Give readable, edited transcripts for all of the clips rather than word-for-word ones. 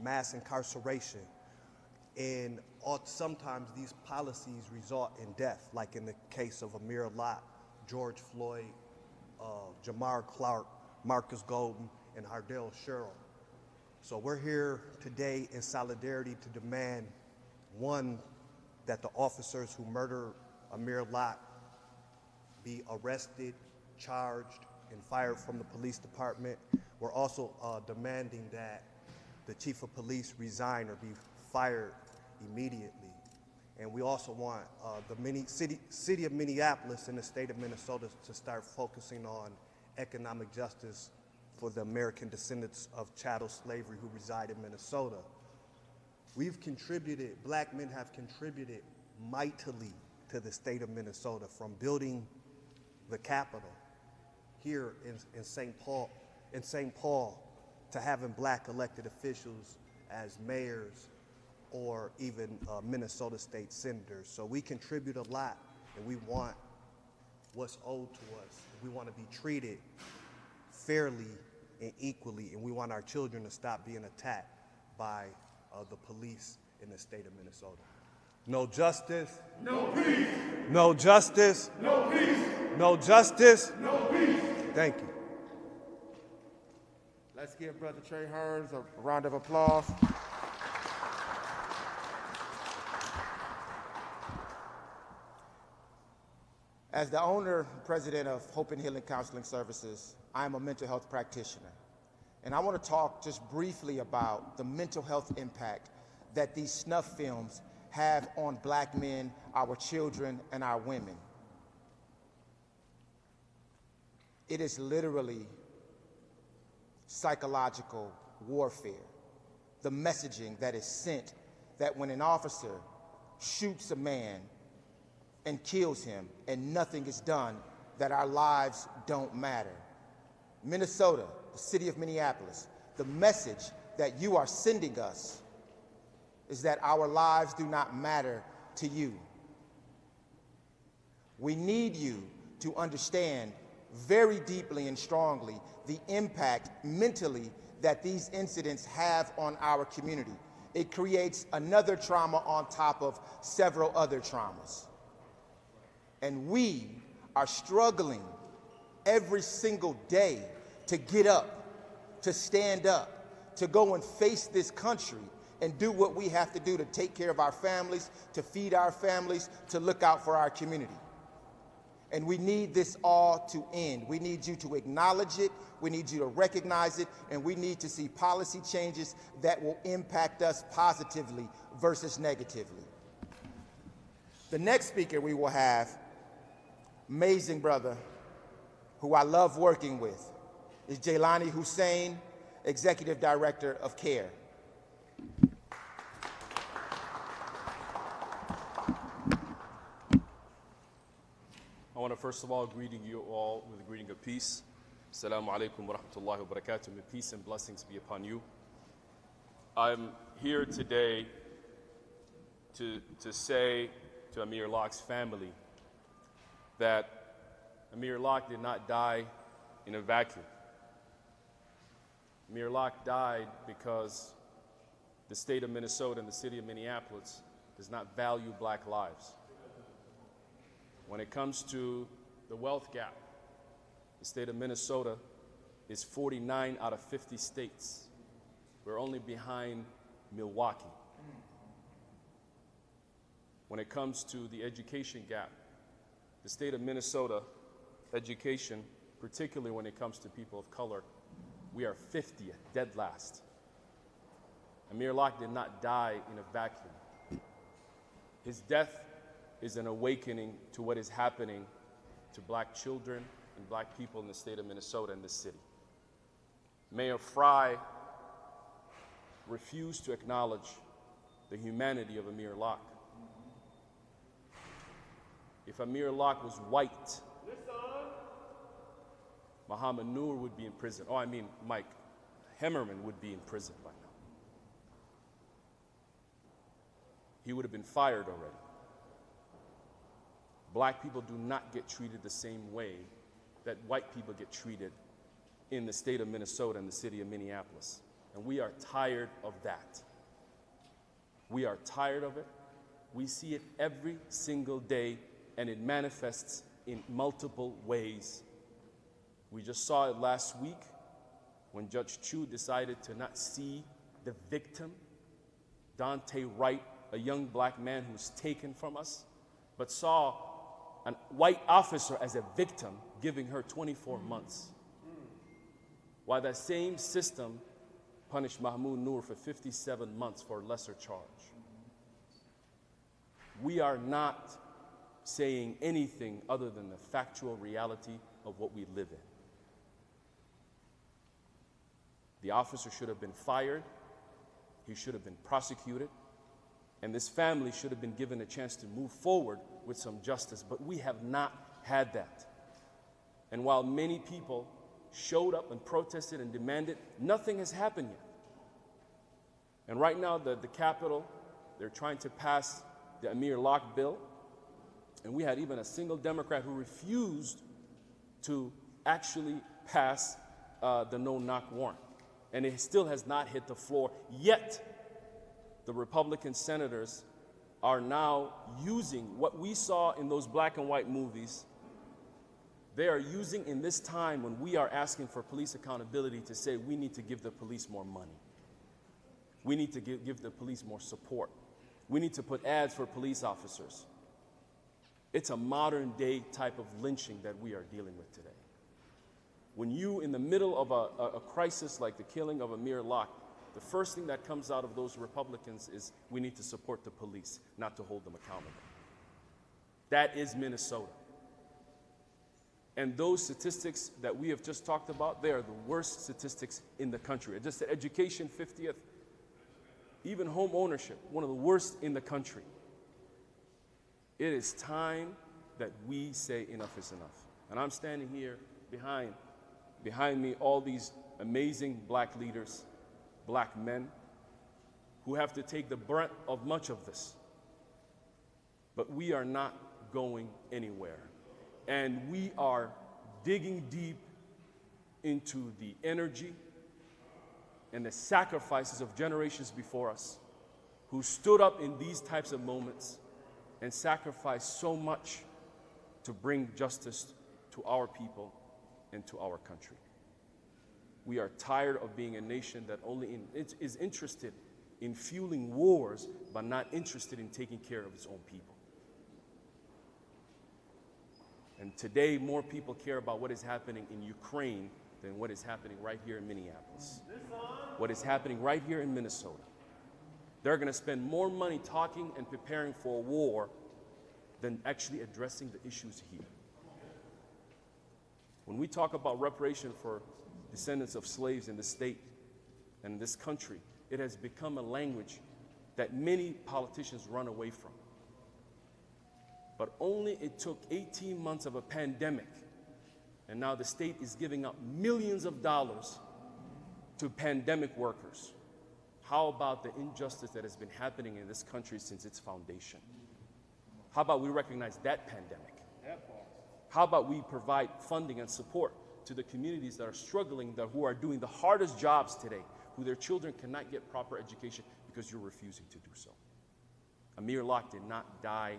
mass incarceration, and sometimes these policies result in death, like in the case of Amir Locke, George Floyd, Jamar Clark, Marcus Golden, and Hardell Sherrill. So we're here today in solidarity to demand, one, that the officers who murdered Amir Locke be arrested, charged, and fired from the police department. We're also demanding that the chief of police resign or be fired immediately. And we also want the city of Minneapolis and the state of Minnesota to start focusing on economic justice for the American descendants of chattel slavery who reside in Minnesota. We've contributed, black men have contributed mightily to the state of Minnesota, from building the Capitol here in St. Paul, to having black elected officials as mayors or even Minnesota state senators. So we contribute a lot, and we want what's owed to us. We want to be treated fairly and equally, and we want our children to stop being attacked by the police in the state of Minnesota. No justice. No peace. No justice. No peace. No justice. No peace. Thank you. Let's give Brother Trey Hearns a round of applause. As the owner and president of Hope and Healing Counseling Services, I am a mental health practitioner. And I want to talk just briefly about the mental health impact that these snuff films have on black men, our children, and our women. It is literally psychological warfare. The messaging that is sent, that when an officer shoots a man and kills him and nothing is done, that our lives don't matter. Minnesota, the city of Minneapolis, the message that you are sending us is that our lives do not matter to you. We need you to understand very deeply and strongly the impact mentally that these incidents have on our community. It creates another trauma on top of several other traumas. And we are struggling every single day to get up, to stand up, to go and face this country and do what we have to do to take care of our families, to feed our families, to look out for our community. And we need this all to end. We need you to acknowledge it, we need you to recognize it, and we need to see policy changes that will impact us positively versus negatively. The next speaker we will have, amazing brother, who I love working with, is Jaylani Hussein, Executive Director of CARE. I want to first of all greet you all with a greeting of peace. Assalamu alaikum wa rahmatullahi wa barakatuh. May peace and blessings be upon you. I'm here today to say to Amir Locke's family that Amir Locke did not die in a vacuum. Amir Locke died because the state of Minnesota and the city of Minneapolis does not value black lives. When it comes to the wealth gap, the state of Minnesota is 49 out of 50 states. We're only behind Milwaukee. When it comes to the education gap, the state of Minnesota education, particularly when it comes to people of color, we are 50th, dead last. Amir Locke did not die in a vacuum. His death is an awakening to what is happening to black children and black people in the state of Minnesota and this city. Mayor Fry refused to acknowledge the humanity of Amir Locke. If Amir Locke was white, Muhammad Nur would be in prison. Mike Hemmerman would be in prison by now. He would have been fired already. Black people do not get treated the same way that white people get treated in the state of Minnesota and the city of Minneapolis. And we are tired of that. We are tired of it. We see it every single day, and it manifests in multiple ways. We just saw it last week when Judge Chu decided to not see the victim, Dante Wright, a young black man who was taken from us, but saw a white officer as a victim, giving her 24 months. While that same system punished Mahmoud Noor for 57 months for a lesser charge. We are not saying anything other than the factual reality of what we live in. The officer should have been fired, he should have been prosecuted, and this family should have been given a chance to move forward with some justice, but we have not had that. And while many people showed up and protested and demanded, nothing has happened yet. And right now, the Capitol, they're trying to pass the Amir Locke bill, and we had even a single Democrat who refused to actually pass the no-knock warrant. And it still has not hit the floor, yet the Republican senators are now using what we saw in those black and white movies. They are using in this time when we are asking for police accountability to say we need to give the police more money. We need to give the police more support. We need to put ads for police officers. It's a modern day type of lynching that we are dealing with today. When you, in the middle of a crisis like the killing of Amir Locke, the first thing that comes out of those Republicans is we need to support the police, not to hold them accountable. That is Minnesota. And those statistics that we have just talked about, they are the worst statistics in the country. Just the education, 50th, even home ownership, one of the worst in the country. It is time that we say enough is enough. And I'm standing here behind me, all these amazing black leaders, black men, who have to take the brunt of much of this. But we are not going anywhere. And we are digging deep into the energy and the sacrifices of generations before us who stood up in these types of moments and sacrificed so much to bring justice to our people and to our country. We are tired of being a nation that is interested in fueling wars, but not interested in taking care of its own people. And today, more people care about what is happening in Ukraine than what is happening right here in Minneapolis. What is happening right here in Minnesota. They're going to spend more money talking and preparing for a war than actually addressing the issues here. When we talk about reparation for descendants of slaves in the state and this country, it has become a language that many politicians run away from. But only it took 18 months of a pandemic, and now the state is giving out millions of dollars to pandemic workers. How about the injustice that has been happening in this country since its foundation? How about we recognize that pandemic? How about we provide funding and support to the communities that are struggling, who are doing the hardest jobs today, who their children cannot get proper education because you're refusing to do so? Amir Locke did not die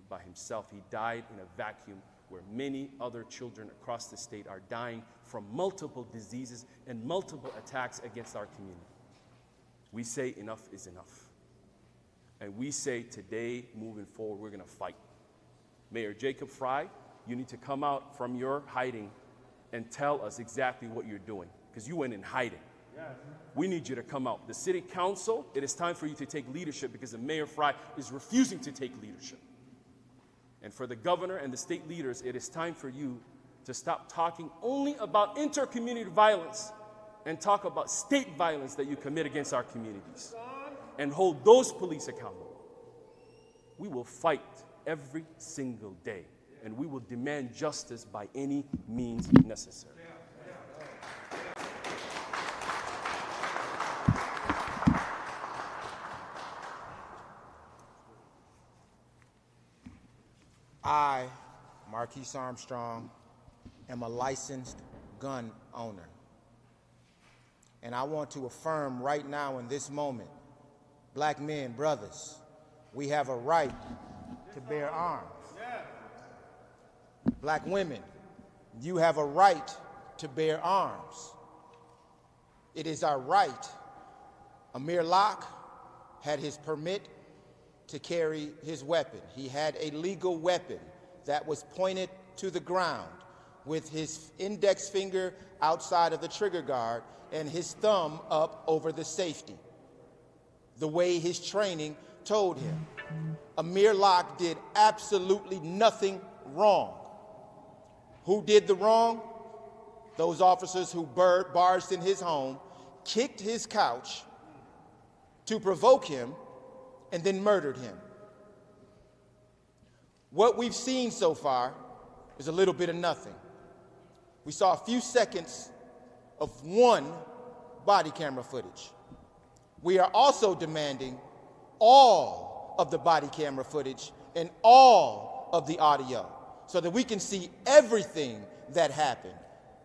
by himself. He died in a vacuum where many other children across the state are dying from multiple diseases and multiple attacks against our community. We say enough is enough. And we say today, moving forward, we're going to fight. Mayor Jacob Fry, you need to come out from your hiding and tell us exactly what you're doing, because you went in hiding. Yes. We need you to come out. The city council, it is time for you to take leadership, because the Mayor Fry is refusing to take leadership. And for the governor and the state leaders, it is time for you to stop talking only about inter-community violence and talk about state violence that you commit against our communities and hold those police accountable. We will fight every single day, and we will demand justice by any means necessary. I, Marquise Armstrong, am a licensed gun owner. And I want to affirm right now in this moment, black men, brothers, we have a right to bear arms. Black women, you have a right to bear arms. It is our right. Amir Locke had his permit to carry his weapon. He had a legal weapon that was pointed to the ground with his index finger outside of the trigger guard and his thumb up over the safety, the way his training told him. Amir Locke did absolutely nothing wrong. Who did the wrong? Those officers who barged in his home, kicked his couch to provoke him, and then murdered him. What we've seen so far is a little bit of nothing. We saw a few seconds of one body camera footage. We are also demanding all of the body camera footage and all of the audio so that we can see everything that happened.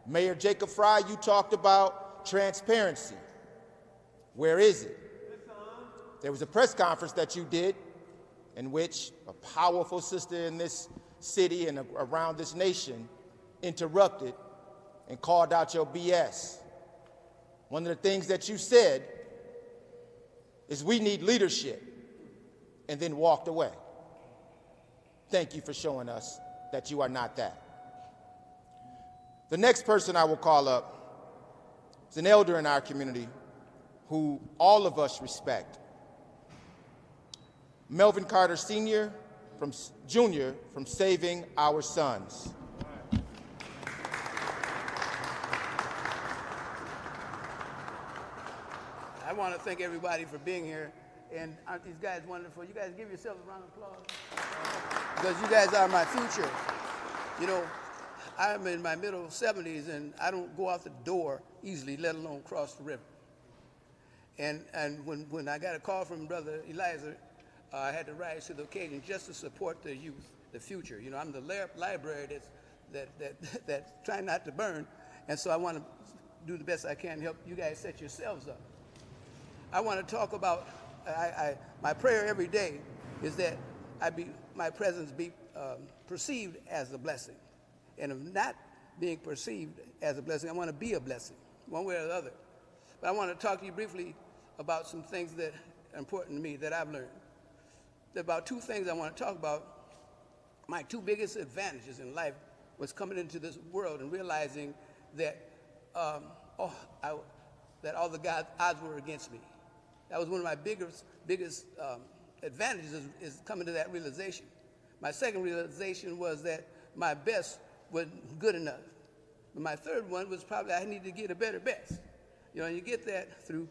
Mayor Jacob Fry, you talked about transparency. Where is it? There was a press conference that you did in which a powerful sister in this city and around this nation interrupted and called out your BS. One of the things that you said is we need leadership, and then walked away. Thank you for showing us that you are not that. The next person I will call up is an elder in our community who all of us respect. Melvin Carter Sr. Jr. from Saving Our Sons. I want to thank everybody for being here. And aren't these guys wonderful? You guys give yourselves a round of applause. Because you guys are my future. You know, I'm in my middle 70s and I don't go out the door easily, let alone cross the river. And when I got a call from Brother Eliza, I had to rise to the occasion just to support the youth, the future. You know, I'm the library that's trying not to burn. And so I want to do the best I can to help you guys set yourselves up. I want to talk about, my prayer every day is that my presence be perceived as a blessing. And if not being perceived as a blessing, I want to be a blessing, one way or the other. But I want to talk to you briefly about some things that are important to me that I've learned. There are about two things I want to talk about. My two biggest advantages in life was coming into this world and realizing that that all the odds were against me. That was one of my biggest advantages is coming to that realization. My second realization was that my best wasn't good enough. But my third one was probably I needed to get a better best. You know, and you get that through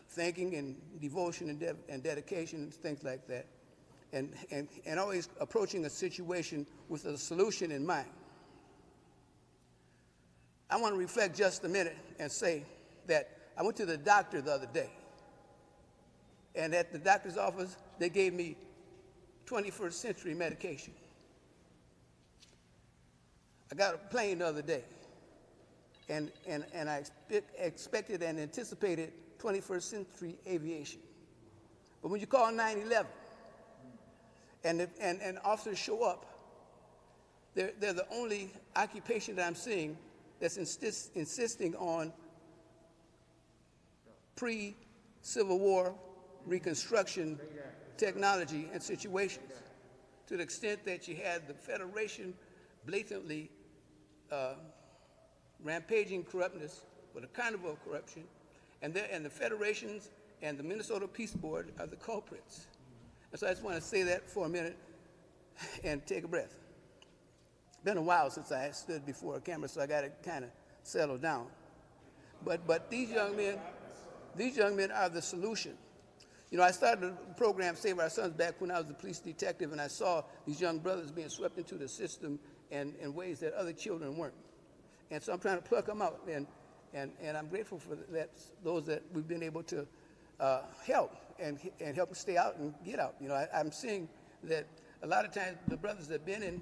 thinking and devotion and dedication and things like that. And always approaching a situation with a solution in mind. I want to reflect just a minute and say that I went to the doctor the other day. And at the doctor's office, they gave me 21st century medication. I got a plane the other day, and I expected and anticipated 21st century aviation. But when you call 911, and officers show up, they're the only occupation that I'm seeing that's insisting on pre-Civil War Reconstruction technology and situations, to the extent that you had the Federation blatantly rampaging corruptness with a carnival of corruption, and the Federations and the Minnesota Peace Board are the culprits. And so I just want to say that for a minute and take a breath. It's been a while since I stood before a camera, so I got to kind of settle down. But these young men are the solution. You know, I started a program, Save Our Sons, back when I was a police detective, and I saw these young brothers being swept into the system in ways that other children weren't. And so I'm trying to pluck them out, and I'm grateful for those that we've been able to help and help them stay out and get out. You know, I'm seeing that a lot of times the brothers that have been in,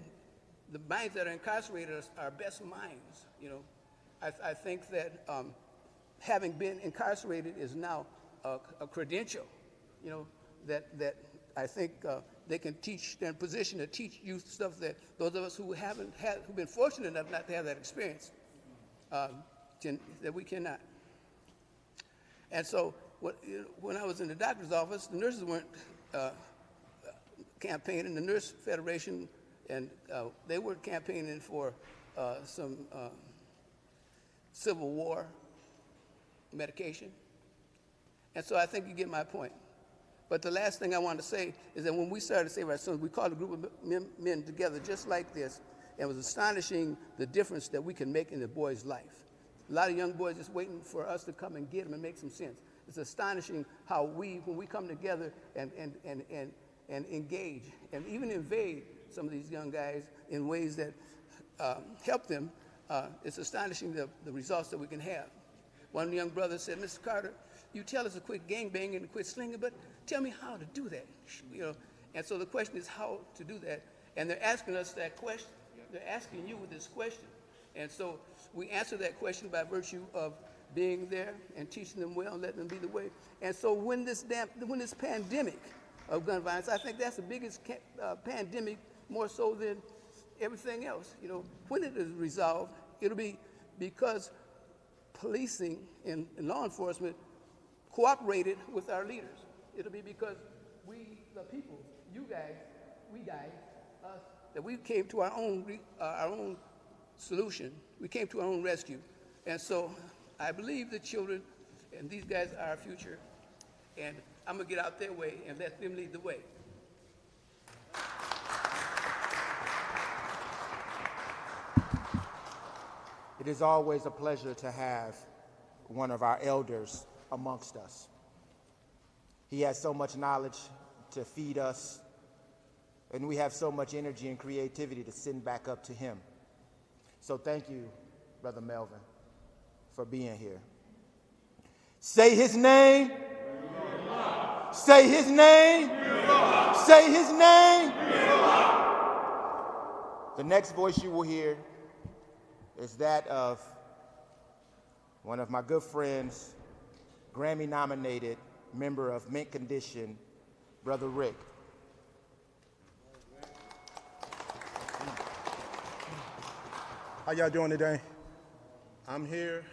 the minds that are incarcerated are best minds. You know, I think that having been incarcerated is now a credential, you know, that I think they can teach, they're in position to teach youth stuff that those of us who've been fortunate enough not to have that experience, that we cannot. And so when I was in the doctor's office, the nurses weren't campaigning, the Nurse Federation, and they were campaigning for some Civil War medication. And so I think you get my point. But the last thing I want to say is that when we started to Save Our Sons, we called a group of men together just like this, and it was astonishing the difference that we can make in the boy's life. A lot of young boys just waiting for us to come and get them and make some sense. It's astonishing how when we come together and engage and even invade some of these young guys in ways that help them, it's astonishing the results that we can have. One of the young brothers said, Mr. Carter, you tell us to quit gangbanging and quit slinging, but tell me how to do that. You know? And so the question is how to do that. And they're asking us that question. They're asking you this question. And so we answer that question by virtue of being there and teaching them well and letting them be the way. And so when this pandemic of gun violence, I think that's the biggest pandemic, more so than everything else. You know, when it is resolved, it'll be because policing and law enforcement cooperated with our leaders. It'll be because we, the people, you guys, we guys, us, that we came to our own solution. We came to our own rescue. And so I believe the children and these guys are our future. And I'm going to get out their way and let them lead the way. It is always a pleasure to have one of our elders amongst us. He has so much knowledge to feed us, and we have so much energy and creativity to send back up to him. So thank you, Brother Melvin, for being here. Say his name. Say his name. Say his name. The next voice you will hear is that of one of my good friends, Grammy-nominated member of Mint Condition, Brother Rick. How y'all doing today? I'm here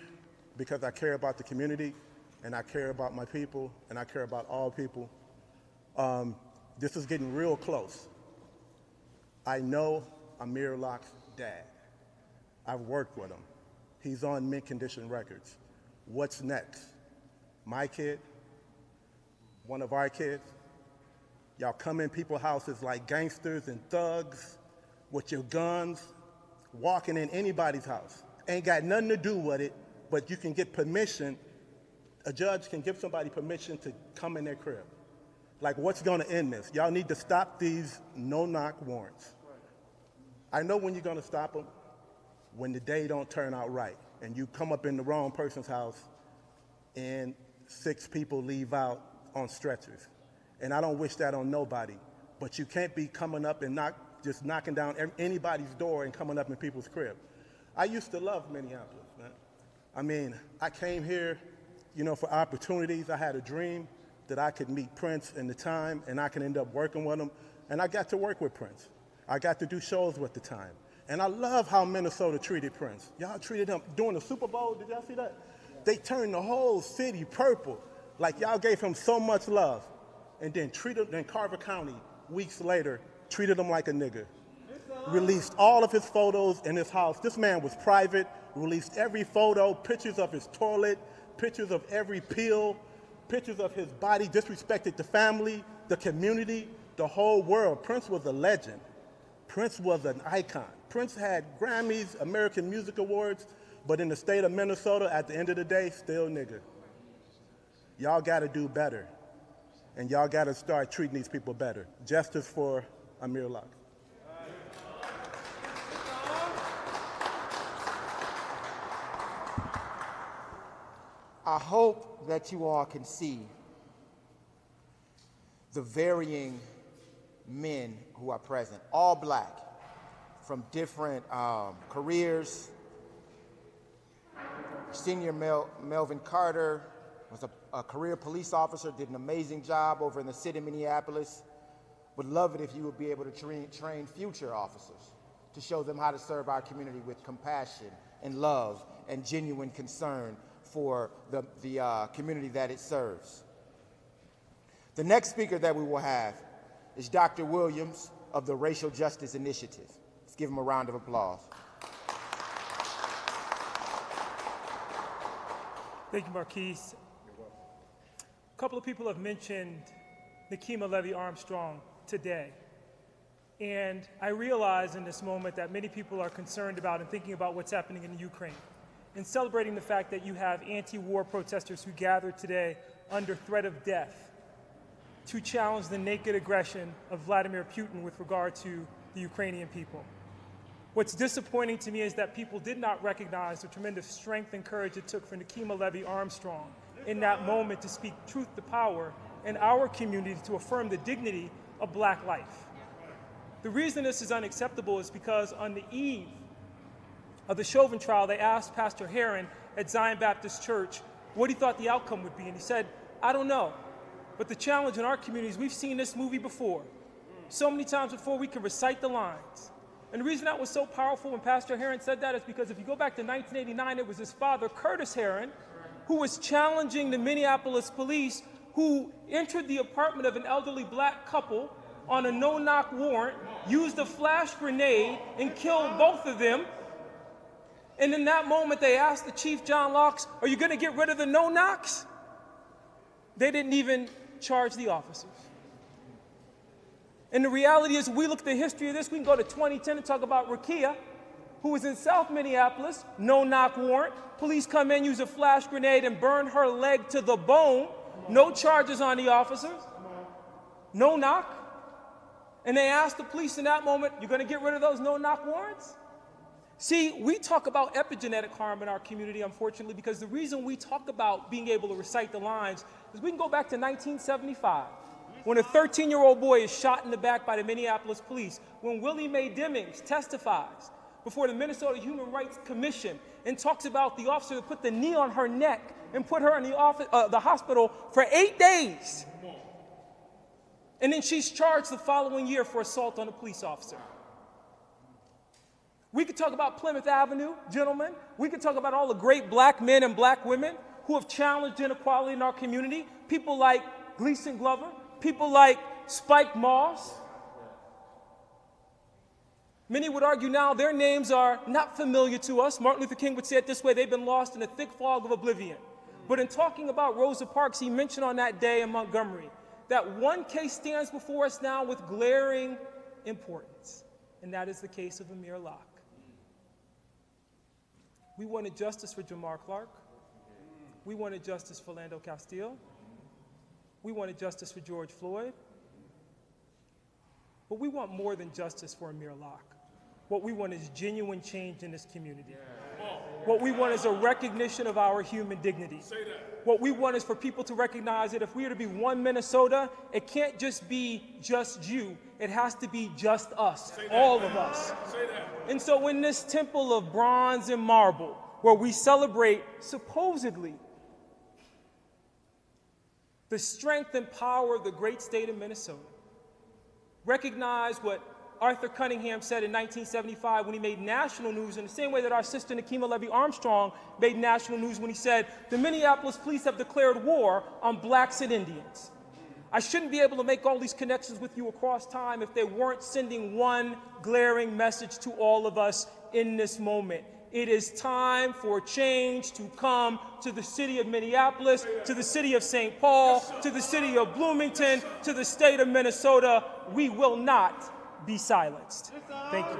because I care about the community, and I care about my people, and I care about all people. This is getting real close. I know Amir Locke's dad. I've worked with him. He's on Mint Condition Records. What's next? My kid? One of our kids? Y'all come in people's houses like gangsters and thugs with your guns, walking in anybody's house. Ain't got nothing to do with it, but you can get permission. A judge can give somebody permission to come in their crib. Like, what's gonna end this? Y'all need to stop these no-knock warrants. I know when you're gonna stop them, when the day don't turn out right, and you come up in the wrong person's house, and 6 people leave out on stretchers. And I don't wish that on nobody, but you can't be coming up and just knocking down anybody's door and coming up in people's crib. I used to love Minneapolis, man. I mean, I came here, you know, for opportunities. I had a dream that I could meet Prince in the time, and I could end up working with him. And I got to work with Prince. I got to do shows with the time. And I love how Minnesota treated Prince. Y'all treated him during the Super Bowl. Did y'all see that? They turned the whole city purple. Like, y'all gave him so much love. And then Carver County, weeks later, treated him like a nigga. Released all of his photos in his house. This man was private, released every photo, pictures of his toilet, pictures of every pill, pictures of his body, disrespected the family, the community, the whole world. Prince was a legend. Prince was an icon. Prince had Grammys, American Music Awards, but in the state of Minnesota, at the end of the day, still nigga. Y'all gotta do better. And y'all gotta start treating these people better. Justice for Amir Locke. I hope that you all can see the varying men who are present, all black, from different careers, Senior Melvin Carter was a career police officer, did an amazing job over in the city of Minneapolis. Would love it if you would be able to train future officers to show them how to serve our community with compassion and love and genuine concern for the community that it serves. The next speaker that we will have is Dr. Williams of the Racial Justice Initiative. Let's give him a round of applause. Thank you, Marquise. A couple of people have mentioned Nikema Levy-Armstrong today. And I realize in this moment that many people are concerned about and thinking about what's happening in Ukraine, and celebrating the fact that you have anti-war protesters who gathered today under threat of death to challenge the naked aggression of Vladimir Putin with regard to the Ukrainian people. What's disappointing to me is that people did not recognize the tremendous strength and courage it took for Nikema Levy-Armstrong in that moment to speak truth to power in our community, to affirm the dignity of black life. The reason this is unacceptable is because on the eve of the Chauvin trial, they asked Pastor Herron at Zion Baptist Church what he thought the outcome would be, and he said, "I don't know, but the challenge in our community is we've seen this movie before. So many times before we can recite the lines." And the reason that was so powerful when Pastor Herron said that is because if you go back to 1989, it was his father, Curtis Herron, who was challenging the Minneapolis police who entered the apartment of an elderly black couple on a no-knock warrant, used a flash grenade, and killed both of them. And in that moment, they asked the chief, John Locke, "Are you going to get rid of the no-knocks?" They didn't even charge the officers. And the reality is, we look at the history of this, we can go to 2010 and talk about Rakia, who was in South Minneapolis, no-knock warrant. Police come in, use a flash grenade, and burn her leg to the bone. No charges on the officers. No knock. And they asked the police in that moment, "You're going to get rid of those no-knock warrants?" See, we talk about epigenetic harm in our community, unfortunately, because the reason we talk about being able to recite the lines is we can go back to 1975, when a 13-year-old boy is shot in the back by the Minneapolis police, when Willie Mae Demings testifies before the Minnesota Human Rights Commission and talks about the officer that put the knee on her neck and put her in the hospital for 8 days. And then she's charged the following year for assault on a police officer. We could talk about Plymouth Avenue, gentlemen. We could talk about all the great black men and black women who have challenged inequality in our community. People like Gleason Glover, people like Spike Moss. Many would argue now their names are not familiar to us. Martin Luther King would say it this way: they've been lost in a thick fog of oblivion. But in talking about Rosa Parks, he mentioned on that day in Montgomery that one case stands before us now with glaring importance, and that is the case of Amir Locke. We wanted justice for Jamar Clark. We wanted justice for Philando Castile. We wanted justice for George Floyd. But we want more than justice for Amir Locke. What we want is genuine change in this community. What we want is a recognition of our human dignity. What we want is for people to recognize that if we are to be one Minnesota, it can't just be just you. It has to be just us, all of us. And so in this temple of bronze and marble, where we celebrate supposedly the strength and power of the great state of Minnesota, recognize what Arthur Cunningham said in 1975 when he made national news, in the same way that our sister Nikema Levy-Armstrong made national news when he said, "The Minneapolis police have declared war on blacks and Indians." I shouldn't be able to make all these connections with you across time if they weren't sending one glaring message to all of us in this moment. It is time for change to come to the city of Minneapolis, to the city of St. Paul, to the city of Bloomington, to the state of Minnesota. We will not be silenced. Thank you.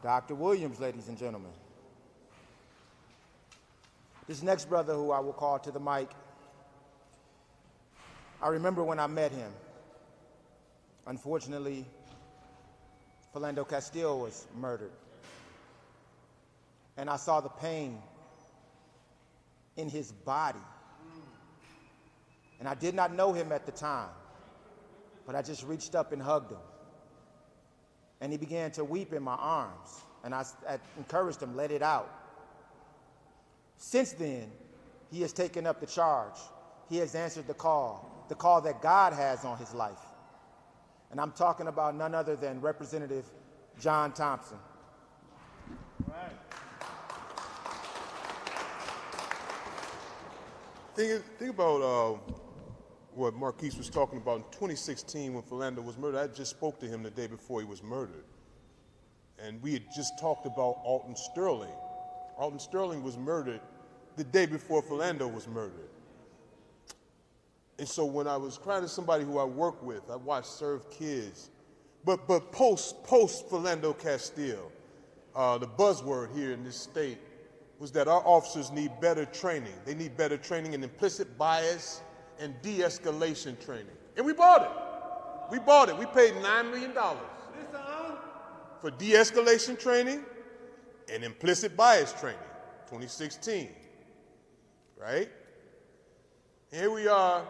Dr. Williams, ladies and gentlemen. This next brother who I will call to the mic, I remember when I met him. Unfortunately, Philando Castile was murdered. And I saw the pain in his body. And I did not know him at the time. But I just reached up and hugged him. And he began to weep in my arms. And I encouraged him, let it out. Since then, he has taken up the charge. He has answered the call that God has on his life. And I'm talking about none other than Representative John Thompson. Right. Think about what Marquise was talking about in 2016 when Philando was murdered. I just spoke to him the day before he was murdered. And we had just talked about Alton Sterling. Alton Sterling was murdered the day before Philando was murdered. And so when I was crying to somebody who I work with, I watched Serve Kids. But post Philando Castile, the buzzword here in this state was that our officers need better training. They need better training in implicit bias and de-escalation training. And we bought it. We bought it. We paid $9 million for de-escalation training and implicit bias training, 2016, right? Here we are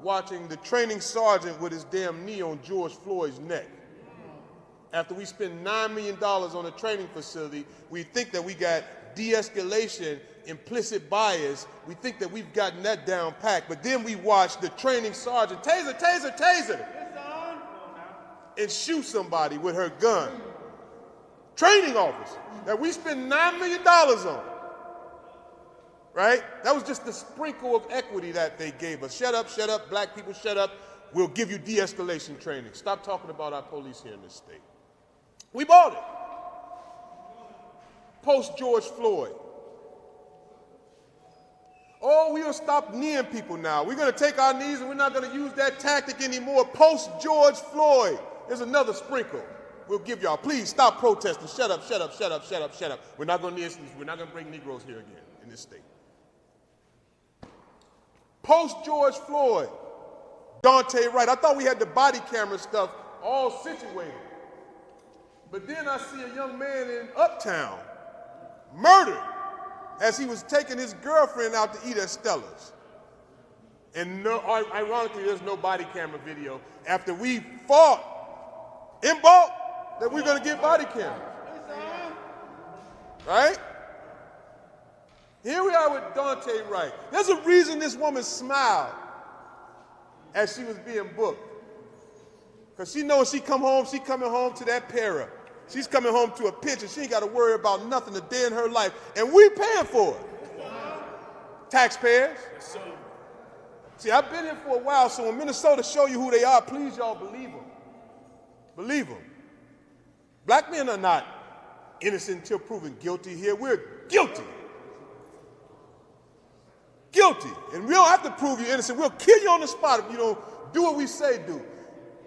watching the training sergeant with his damn knee on George Floyd's neck. After we spend $9 million on a training facility, we think that we got de-escalation, implicit bias. We think that we've gotten that down packed, but then we watch the training sergeant taser, and shoot somebody with her gun. Training officer that we spend $9 million on, right? That was just the sprinkle of equity that they gave us. Shut up, black people, shut up. We'll give you de-escalation training. Stop talking about our police here in this state. We bought it. Post George Floyd. Oh, we'll stop kneeing people now. We're going to take our knees and we're not going to use that tactic anymore. Post George Floyd. There's another sprinkle. We'll give y'all. Please stop protesting. Shut up. We're not going to bring Negroes here again in this state. Post George Floyd. Dante Wright. I thought we had the body camera stuff all situated. But then I see a young man in Uptown murdered as he was taking his girlfriend out to eat at Stella's. And ironically, there's no body camera video after we fought in bulk that we're going to get body cameras. Right? Here we are with Dante Wright. There's a reason this woman smiled as she was being booked. Because she knows she coming home to that para. She's coming home to a picture. She ain't got to worry about nothing a day in her life. And we paying for it. Taxpayers. See, I've been here for a while, so when Minnesota show you who they are, please y'all believe them. Believe them. Black men are not innocent until proven guilty here. We're guilty. Guilty. And we don't have to prove you're innocent. We'll kill you on the spot if you don't do what we say do.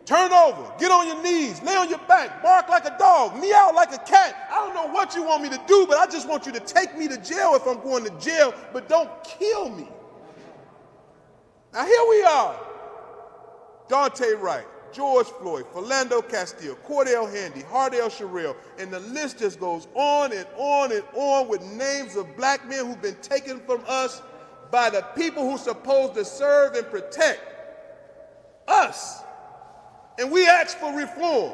Turn over, get on your knees, lay on your back, bark like a dog, meow like a cat. I don't know what you want me to do, but I just want you to take me to jail if I'm going to jail, but don't kill me. Now here we are. Dante Wright, George Floyd, Philando Castile, Cordell Handy, Hardell Sherrill, and the list just goes on and on and on with names of black men who've been taken from us by the people who're supposed to serve and protect us. And we ask for reform.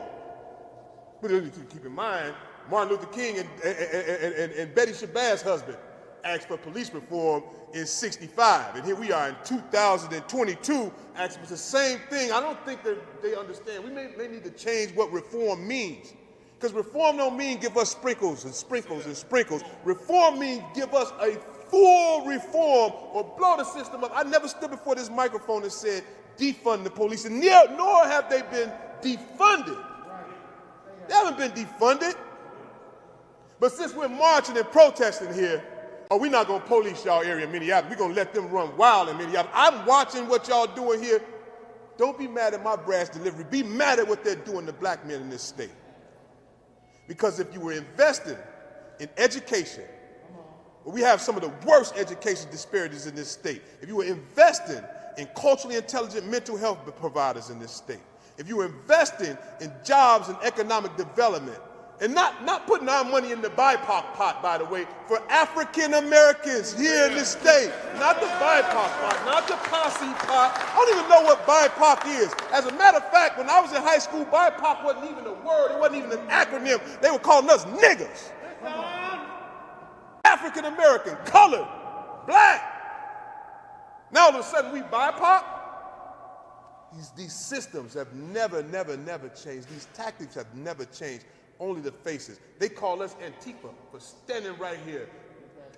But keep in mind, Martin Luther King and Betty Shabazz' husband asked for police reform in '65. And here we are in 2022 asking for the same thing. I don't think that they understand. We may need to change what reform means. Because reform don't mean give us sprinkles and sprinkles and sprinkles. Reform means give us a full reform or blow the system up. I never stood before this microphone and said, defund the police, and nor have they been defunded. They haven't been defunded. But since we're marching and protesting here, we're not going to police y'all area in Minneapolis. We're going to let them run wild in Minneapolis. I'm watching what y'all doing here. Don't be mad at my brass delivery. Be mad at what they're doing to black men in this state. Because if you were investing in education, we have some of the worst education disparities in this state. If you were investing in culturally intelligent mental health providers in this state, if you were investing in jobs and economic development And not putting our money in the BIPOC pot, by the way, for African Americans here in this state. Not the BIPOC pot, not the posse pot. I don't even know what BIPOC is. As a matter of fact, when I was in high school, BIPOC wasn't even a word. It wasn't even an acronym. They were calling us niggas. African American, colored, black. Now all of a sudden we BIPOC? These systems have never changed. These tactics have never changed. Only the faces. They call us Antifa for standing right here,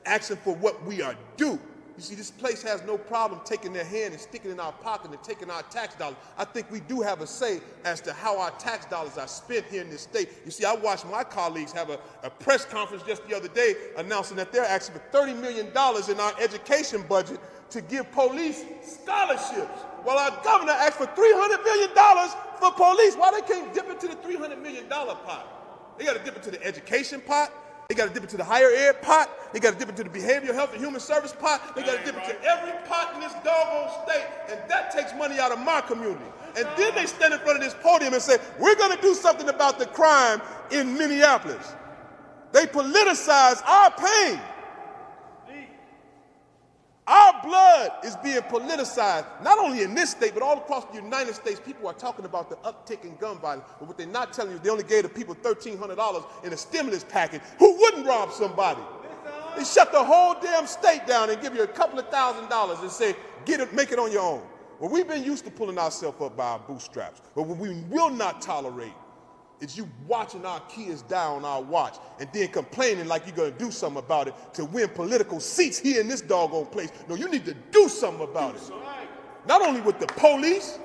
asking for what we are due. You see, this place has no problem taking their hand and sticking it in our pocket and taking our tax dollars. I think we do have a say as to how our tax dollars are spent here in this state. You see, I watched my colleagues have a press conference just the other day announcing that they're asking for $30 million in our education budget to give police scholarships, while our governor asked for $300 million for police. Why they can't dip into the $300 million pot? They got to dip into the education pot. They got to dip into the higher ed pot. They got to dip into the behavioral health and human service pot. They got to dip into every pot in this doggone state, and that takes money out of my community. And then they stand in front of this podium and say, we're going to do something about the crime in Minneapolis. They politicize our pain. Our blood is being politicized, not only in this state, but all across the United States. People are talking about the uptick in gun violence, but what they're not telling you is they only gave the people $1,300 in a stimulus package. Who wouldn't rob somebody? They shut the whole damn state down and give you a couple of $1,000s and say, get it, make it on your own. Well, we've been used to pulling ourselves up by our bootstraps, but what we will not tolerate is you watching our kids die on our watch and then complaining like you're going to do something about it to win political seats here in this doggone place. No, you need to do something about it. Not only with the police,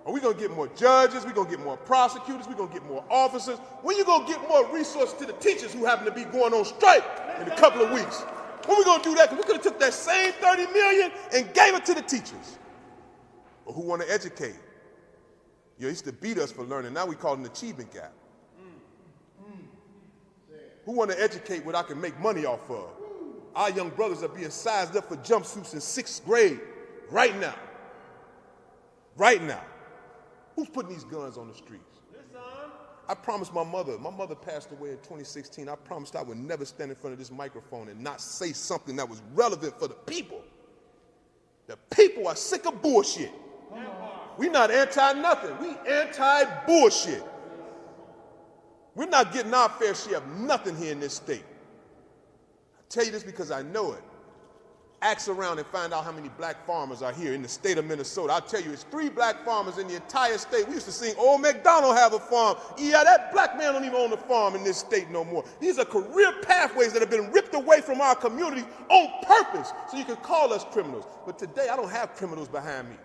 are we going to get more judges, we're going to get more prosecutors, we're going to get more officers. When you going to get more resources to the teachers who happen to be going on strike in a couple of weeks? When we going to do that? Because we could have took that same $30 million and gave it to the teachers. But who want to educate? You used to beat us for learning. Now we call it an achievement gap. Who want to educate what I can make money off of? Our young brothers are being sized up for jumpsuits in 6th grade right now. Right now. Who's putting these guns on the streets? I promised my mother passed away in 2016. I promised I would never stand in front of this microphone and not say something that was relevant for the people. The people are sick of bullshit. We're not anti-nothing. We anti-bullshit. We're not getting our fair share of nothing here in this state. I tell you this because I know it. Ask around and find out how many black farmers are here in the state of Minnesota. I'll tell you, it's 3 black farmers in the entire state. We used to sing, Old MacDonald have a farm. Yeah, that black man don't even own a farm in this state no more. These are career pathways that have been ripped away from our communities on purpose so you can call us criminals. But today, I don't have criminals behind me.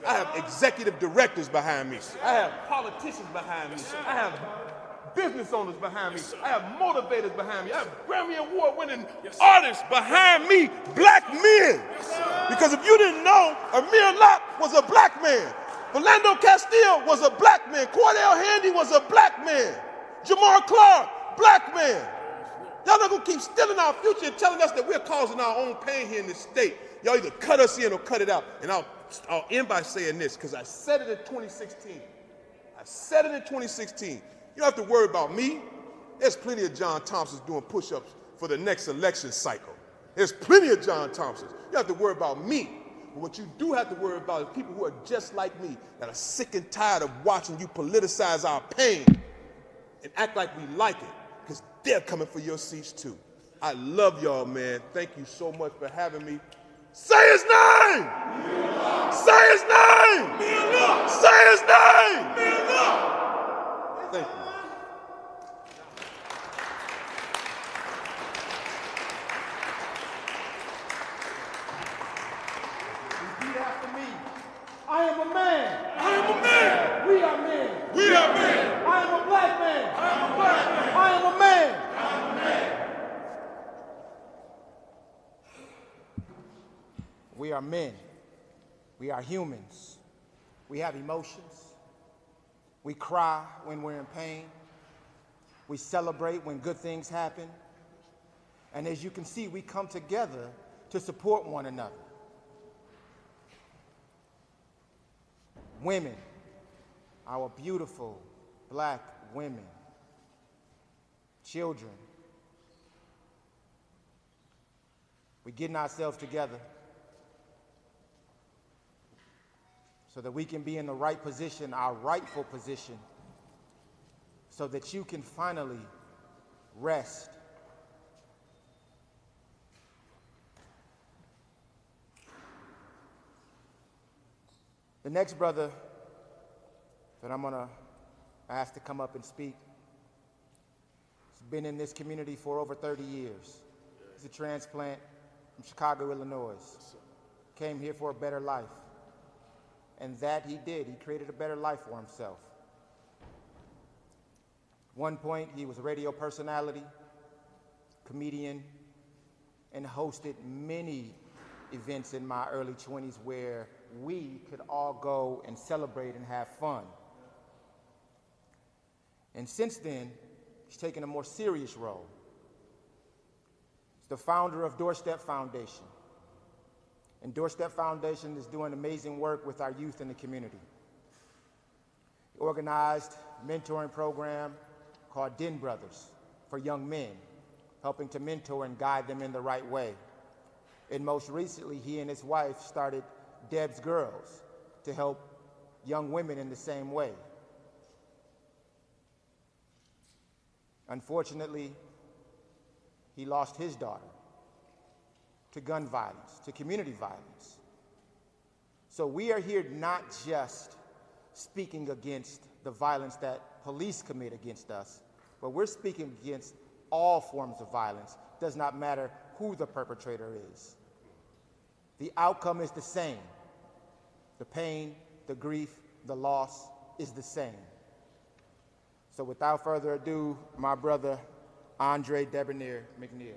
I have executive directors behind me. I have politicians behind me. I have business owners behind me. I have motivators behind me. I have Grammy Award-winning artists behind me, black men. Because if you didn't know, Amir Locke was a black man. Philando Castile was a black man. Cordell Handy was a black man. Jamar Clark, black man. Y'all not gonna keep stealing our future and telling us that we're causing our own pain here in this state. Y'all either cut us in or cut it out. And I'll end by saying this, because I said it in 2016. I said it in 2016. You don't have to worry about me. There's plenty of John Thompsons doing push-ups for the next election cycle. There's plenty of John Thompsons. You don't have to worry about me. But what you do have to worry about is people who are just like me, that are sick and tired of watching you politicize our pain and act like we like it, because they're coming for your seats too. I love y'all, man. Thank you so much for having me. Say his name! Say his name! Say his name! Thank you. Repeat after me. I am a man. I am a man. We are men. We are men. I am a black man. I am a black man. I am a man. I am a man. We are men. We are humans. We have emotions. We cry when we're in pain. We celebrate when good things happen. And as you can see, we come together to support one another. Women, our beautiful black women, children. We're getting ourselves together so that we can be in the right position, our rightful position, so that you can finally rest. The next brother that I'm going to ask to come up and speak has been in this community for over 30 years. He's a transplant from Chicago, Illinois. Came here for a better life. And that he did. He created a better life for himself. At one point, he was a radio personality, comedian, and hosted many events in my early 20s where we could all go and celebrate and have fun. And since then, he's taken a more serious role. He's the founder of Doorstep Foundation. And Doorstep Foundation is doing amazing work with our youth in the community. He organized a mentoring program called Den Brothers for young men, helping to mentor and guide them in the right way. And most recently, he and his wife started Deb's Girls to help young women in the same way. Unfortunately, he lost his daughter to gun violence, to community violence. So we are here not just speaking against the violence that police commit against us, but we're speaking against all forms of violence. Does not matter who the perpetrator is. The outcome is the same. The pain, the grief, the loss is the same. So without further ado, my brother, Andre Debonair McNeil.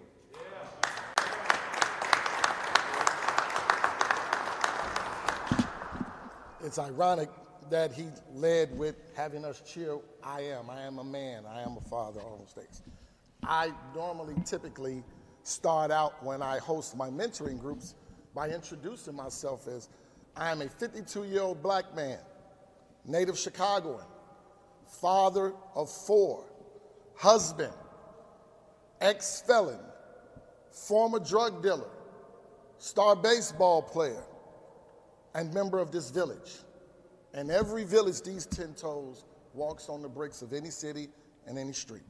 It's ironic that he led with having us cheer, I am a man, I am a father, all those things. I normally, typically start out when I host my mentoring groups by introducing myself as I am a 52-year-old black man, native Chicagoan, father of 4, husband, ex-felon, former drug dealer, star baseball player, and member of this village. And every village these 10 toes walks on the bricks of any city and any street.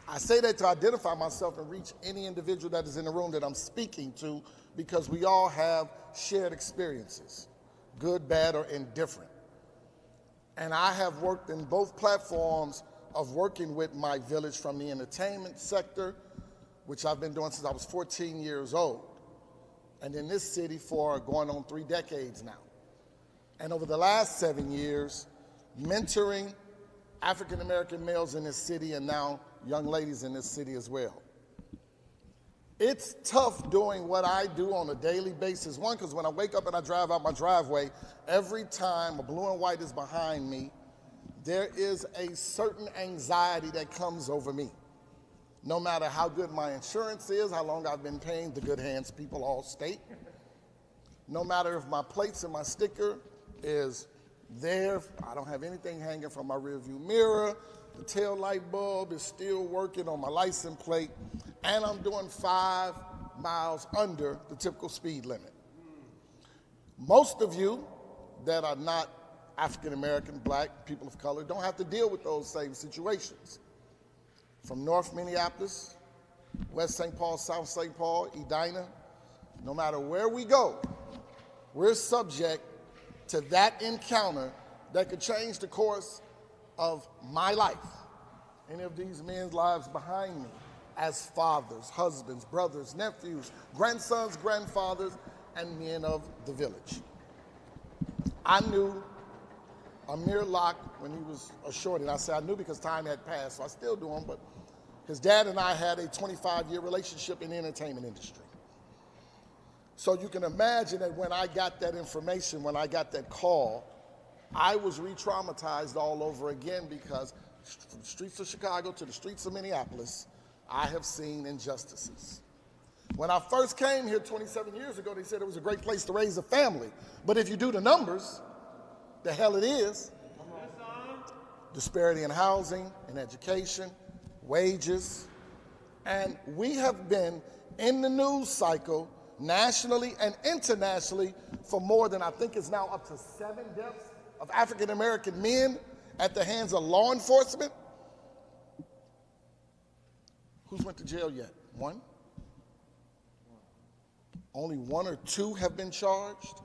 I say that to identify myself and reach any individual that is in the room that I'm speaking to, because we all have shared experiences, good, bad, or indifferent. And I have worked in both platforms of working with my village, from the entertainment sector, which I've been doing since I was 14 years old, and in this city for going on 3 decades now. And over the last 7 years, mentoring African-American males in this city, and now young ladies in this city as well. It's tough doing what I do on a daily basis. One, because when I wake up and I drive out my driveway, every time a blue and white is behind me, there is a certain anxiety that comes over me. No matter how good my insurance is, how long I've been paying, the good hands people all state. No matter if my plates and my sticker is there, I don't have anything hanging from my rearview mirror, the tail light bulb is still working on my license plate, and I'm doing 5 miles under the typical speed limit. Most of you that are not African American, black, people of color, don't have to deal with those same situations. From North Minneapolis, West St. Paul, South St. Paul, Edina, no matter where we go, we're subject to that encounter that could change the course of my life, any of these men's lives behind me, as fathers, husbands, brothers, nephews, grandsons, grandfathers, and men of the village. I knew Amir Locke when he was a shorty, and I say I knew because time had passed, so I still do him, but his dad and I had a 25-year relationship in the entertainment industry. So you can imagine that when I got that information, when I got that call, I was re-traumatized all over again, because from the streets of Chicago to the streets of Minneapolis, I have seen injustices. When I first came here 27 years ago, they said it was a great place to raise a family. But if you do the numbers, the hell it is. Disparity in housing, in education, wages, and we have been in the news cycle nationally and internationally for more than, I think it's now up to 7 deaths of African American men at the hands of law enforcement. Who's went to jail yet? 1? Only 1 or 2 have been charged.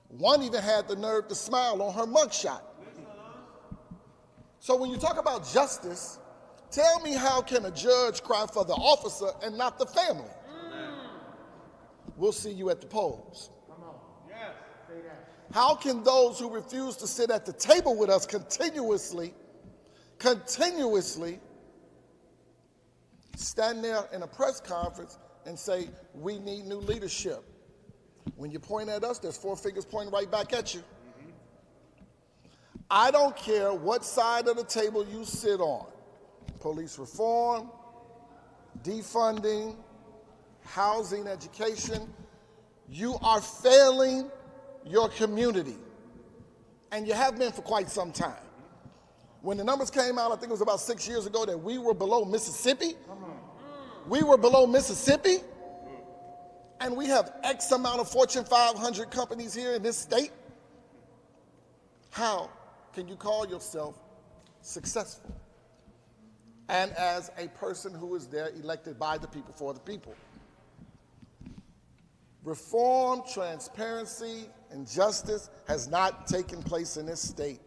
1 even had the nerve to smile on her mugshot. So when you talk about justice, tell me, how can a judge cry for the officer and not the family? We'll see you at the polls. Come on. Yes. Say that. How can those who refuse to sit at the table with us continuously stand there in a press conference and say, we need new leadership? When you point at us, there's 4 fingers pointing right back at you. I don't care what side of the table you sit on. Police reform, defunding, housing, education. You are failing your community. And you have been for quite some time. When the numbers came out, I think it was about 6 years ago, that we were below Mississippi. We were below Mississippi. And we have X amount of Fortune 500 companies here in this state. How can you call yourself successful? And as a person who is there elected by the people for the people. Reform, transparency, and justice has not taken place in this state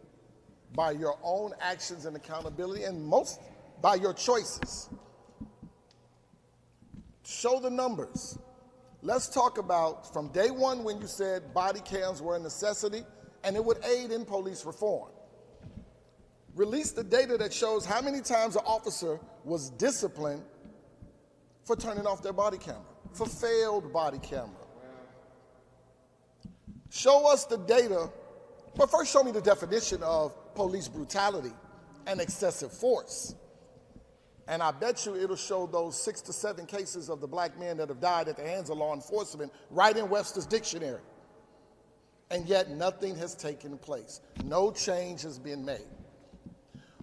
by your own actions and accountability, and most by your choices. Show the numbers. Let's talk about from day one when you said body cams were a necessity and it would aid in police reform. Release the data that shows how many times an officer was disciplined for turning off their body camera, for failed body camera. Show us the data, but first show me the definition of police brutality and excessive force. And I bet you it'll show those 6 to 7 cases of the black men that have died at the hands of law enforcement right in Webster's dictionary. And yet nothing has taken place. No change has been made.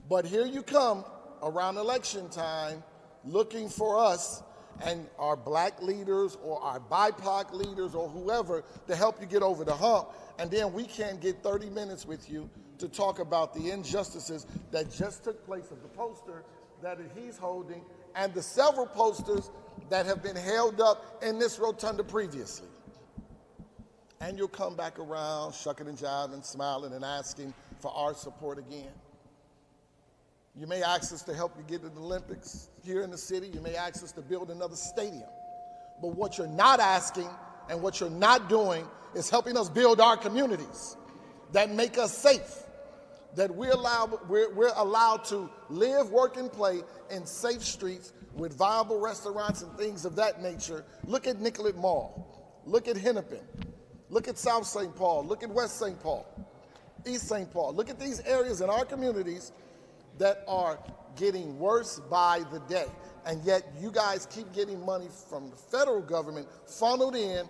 But here you come around election time looking for us and our black leaders or our BIPOC leaders or whoever to help you get over the hump, and then we can't get 30 minutes with you to talk about the injustices that just took place of the poster that he's holding and the several posters that have been held up in this rotunda previously. And you'll come back around shucking and jiving, smiling and asking for our support again. You may ask us to help you get to the Olympics here in the city. You may ask us to build another stadium. But what you're not asking and what you're not doing is helping us build our communities that make us safe, that we're allowed to live, work, and play in safe streets with viable restaurants and things of that nature. Look at Nicollet Mall. Look at Hennepin. Look at South St. Paul. Look at West St. Paul, East St. Paul. Look at these areas in our communities that are getting worse by the day. And yet you guys keep getting money from the federal government funneled in,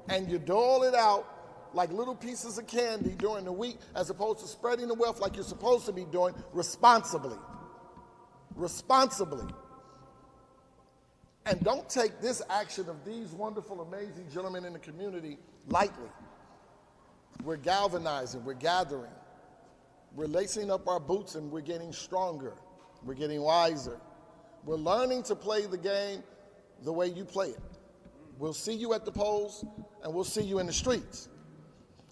and you dole it out like little pieces of candy during the week, as opposed to spreading the wealth like you're supposed to be doing responsibly. Responsibly. And don't take this action of these wonderful, amazing gentlemen in the community lightly. We're galvanizing, we're gathering, we're lacing up our boots, and we're getting stronger, we're getting wiser. We're learning to play the game the way you play it. We'll see you at the polls, and we'll see you in the streets.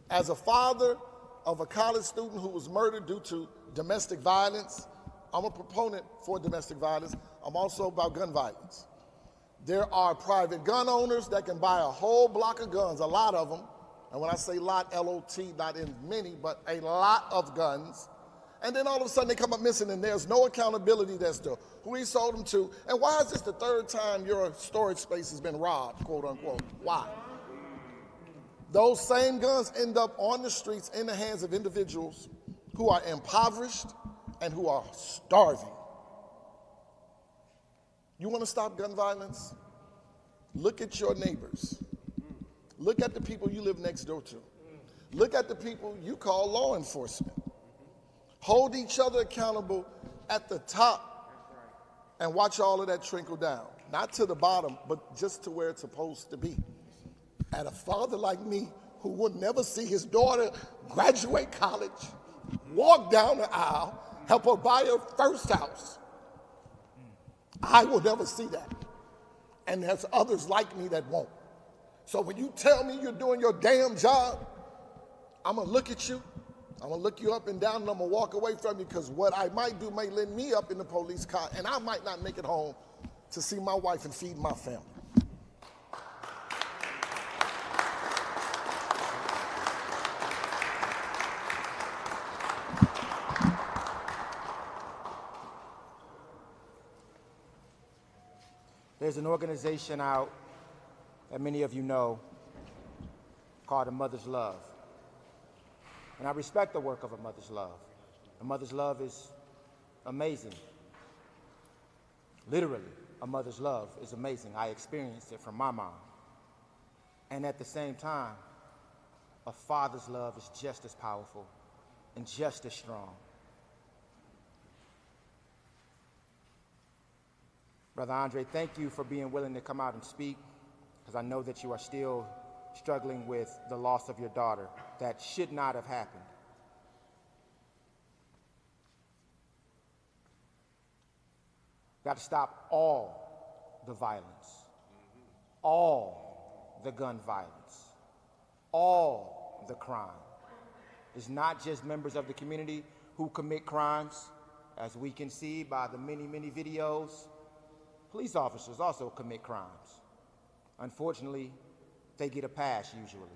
As a father of a college student who was murdered due to domestic violence, I'm a proponent for domestic violence. I'm also about gun violence. There are private gun owners that can buy a whole block of guns, a lot of them. And when I say lot, L-O-T, not in many, but a lot of guns. And then all of a sudden they come up missing, and there's no accountability as to who he sold them to. And why is this the 3rd time your storage space has been robbed, quote unquote? Why? Those same guns end up on the streets in the hands of individuals who are impoverished and who are starving. You want to stop gun violence? Look at your neighbors. Look at the people you live next door to. Look at the people you call law enforcement. Hold each other accountable at the top and watch all of that trickle down, not to the bottom, but just to where it's supposed to be. And a father like me, who would never see his daughter graduate college, walk down the aisle, help her buy her first house, I will never see that. And there's others like me that won't. So when you tell me you're doing your damn job, I'm gonna look at you, I'm gonna look you up and down, and I'm gonna walk away from you, because what I might do may end me up in the police car, and I might not make it home to see my wife and feed my family. There's an organization out that many of you know called A Mother's Love. And I respect the work of A Mother's Love. A Mother's Love is amazing. Literally, A Mother's Love is amazing. I experienced it from my mom. And at the same time, a father's love is just as powerful and just as strong. Brother Andre, thank you for being willing to come out and speak, because I know that you are still struggling with the loss of your daughter that should not have happened. Got to stop all the violence, all the gun violence, all the crime. It's not just members of the community who commit crimes, as we can see by the many, many videos. Police officers also commit crimes. Unfortunately, they get a pass usually.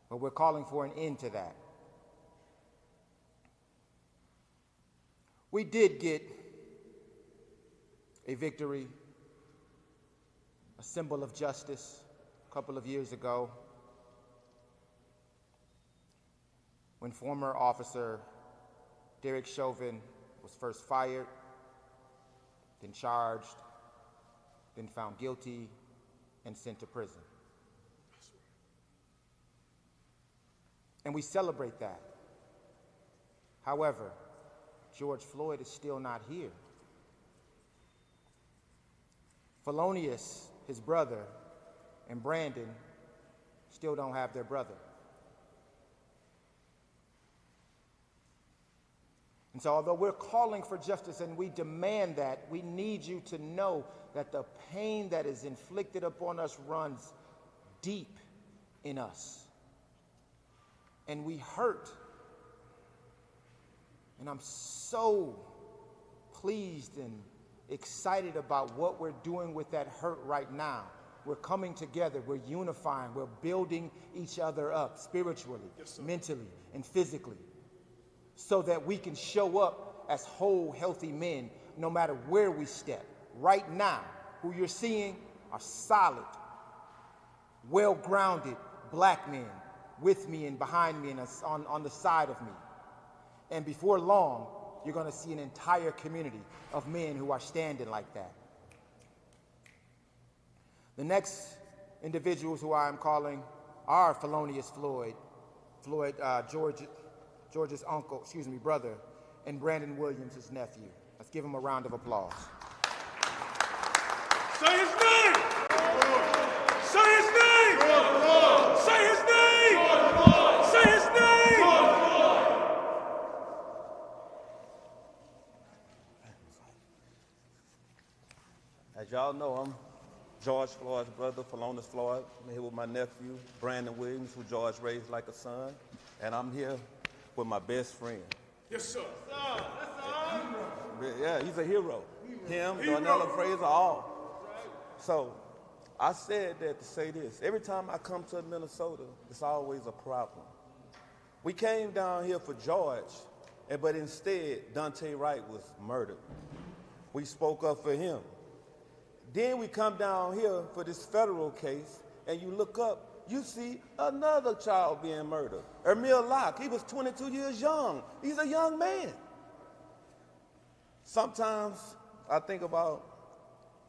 But we're calling for an end to that. We did get a victory, a symbol of justice, a couple of years ago when former officer Derek Chauvin was first fired, then charged, then found guilty, and sent to prison. And we celebrate that. However, George Floyd is still not here. Felonious, his brother, and Brandon still don't have their brother. And so although we're calling for justice and we demand that, we need you to know that the pain that is inflicted upon us runs deep in us. And we hurt. And I'm so pleased and excited about what we're doing with that hurt right now. We're coming together, we're unifying, we're building each other up spiritually, mentally, and physically, so that we can show up as whole, healthy men no matter where we step. Right now, who you're seeing are solid, well-grounded black men with me and behind me and on the side of me. And before long, you're going to see an entire community of men who are standing like that. The next individuals who I am calling are Felonious Floyd, George's uncle, brother, and Brandon Williams, his nephew. Let's give him a round of applause. Say his name! Say his name! Say his name! Say his name! As y'all know, I'm George Floyd's brother, Felonious Floyd. I'm here with my nephew, Brandon Williams, who George raised like a son. And I'm here with my best friend. Yes, sir. Yeah, he's a hero. Him, Darnella Fraser, all. So I said that to say this. Every time I come to Minnesota, it's always a problem. We came down here for George, but instead, Dante Wright was murdered. We spoke up for him. Then we come down here for this federal case, and you look up, you see another child being murdered. Amir Locke, he was 22 years young. He's a young man. Sometimes I think about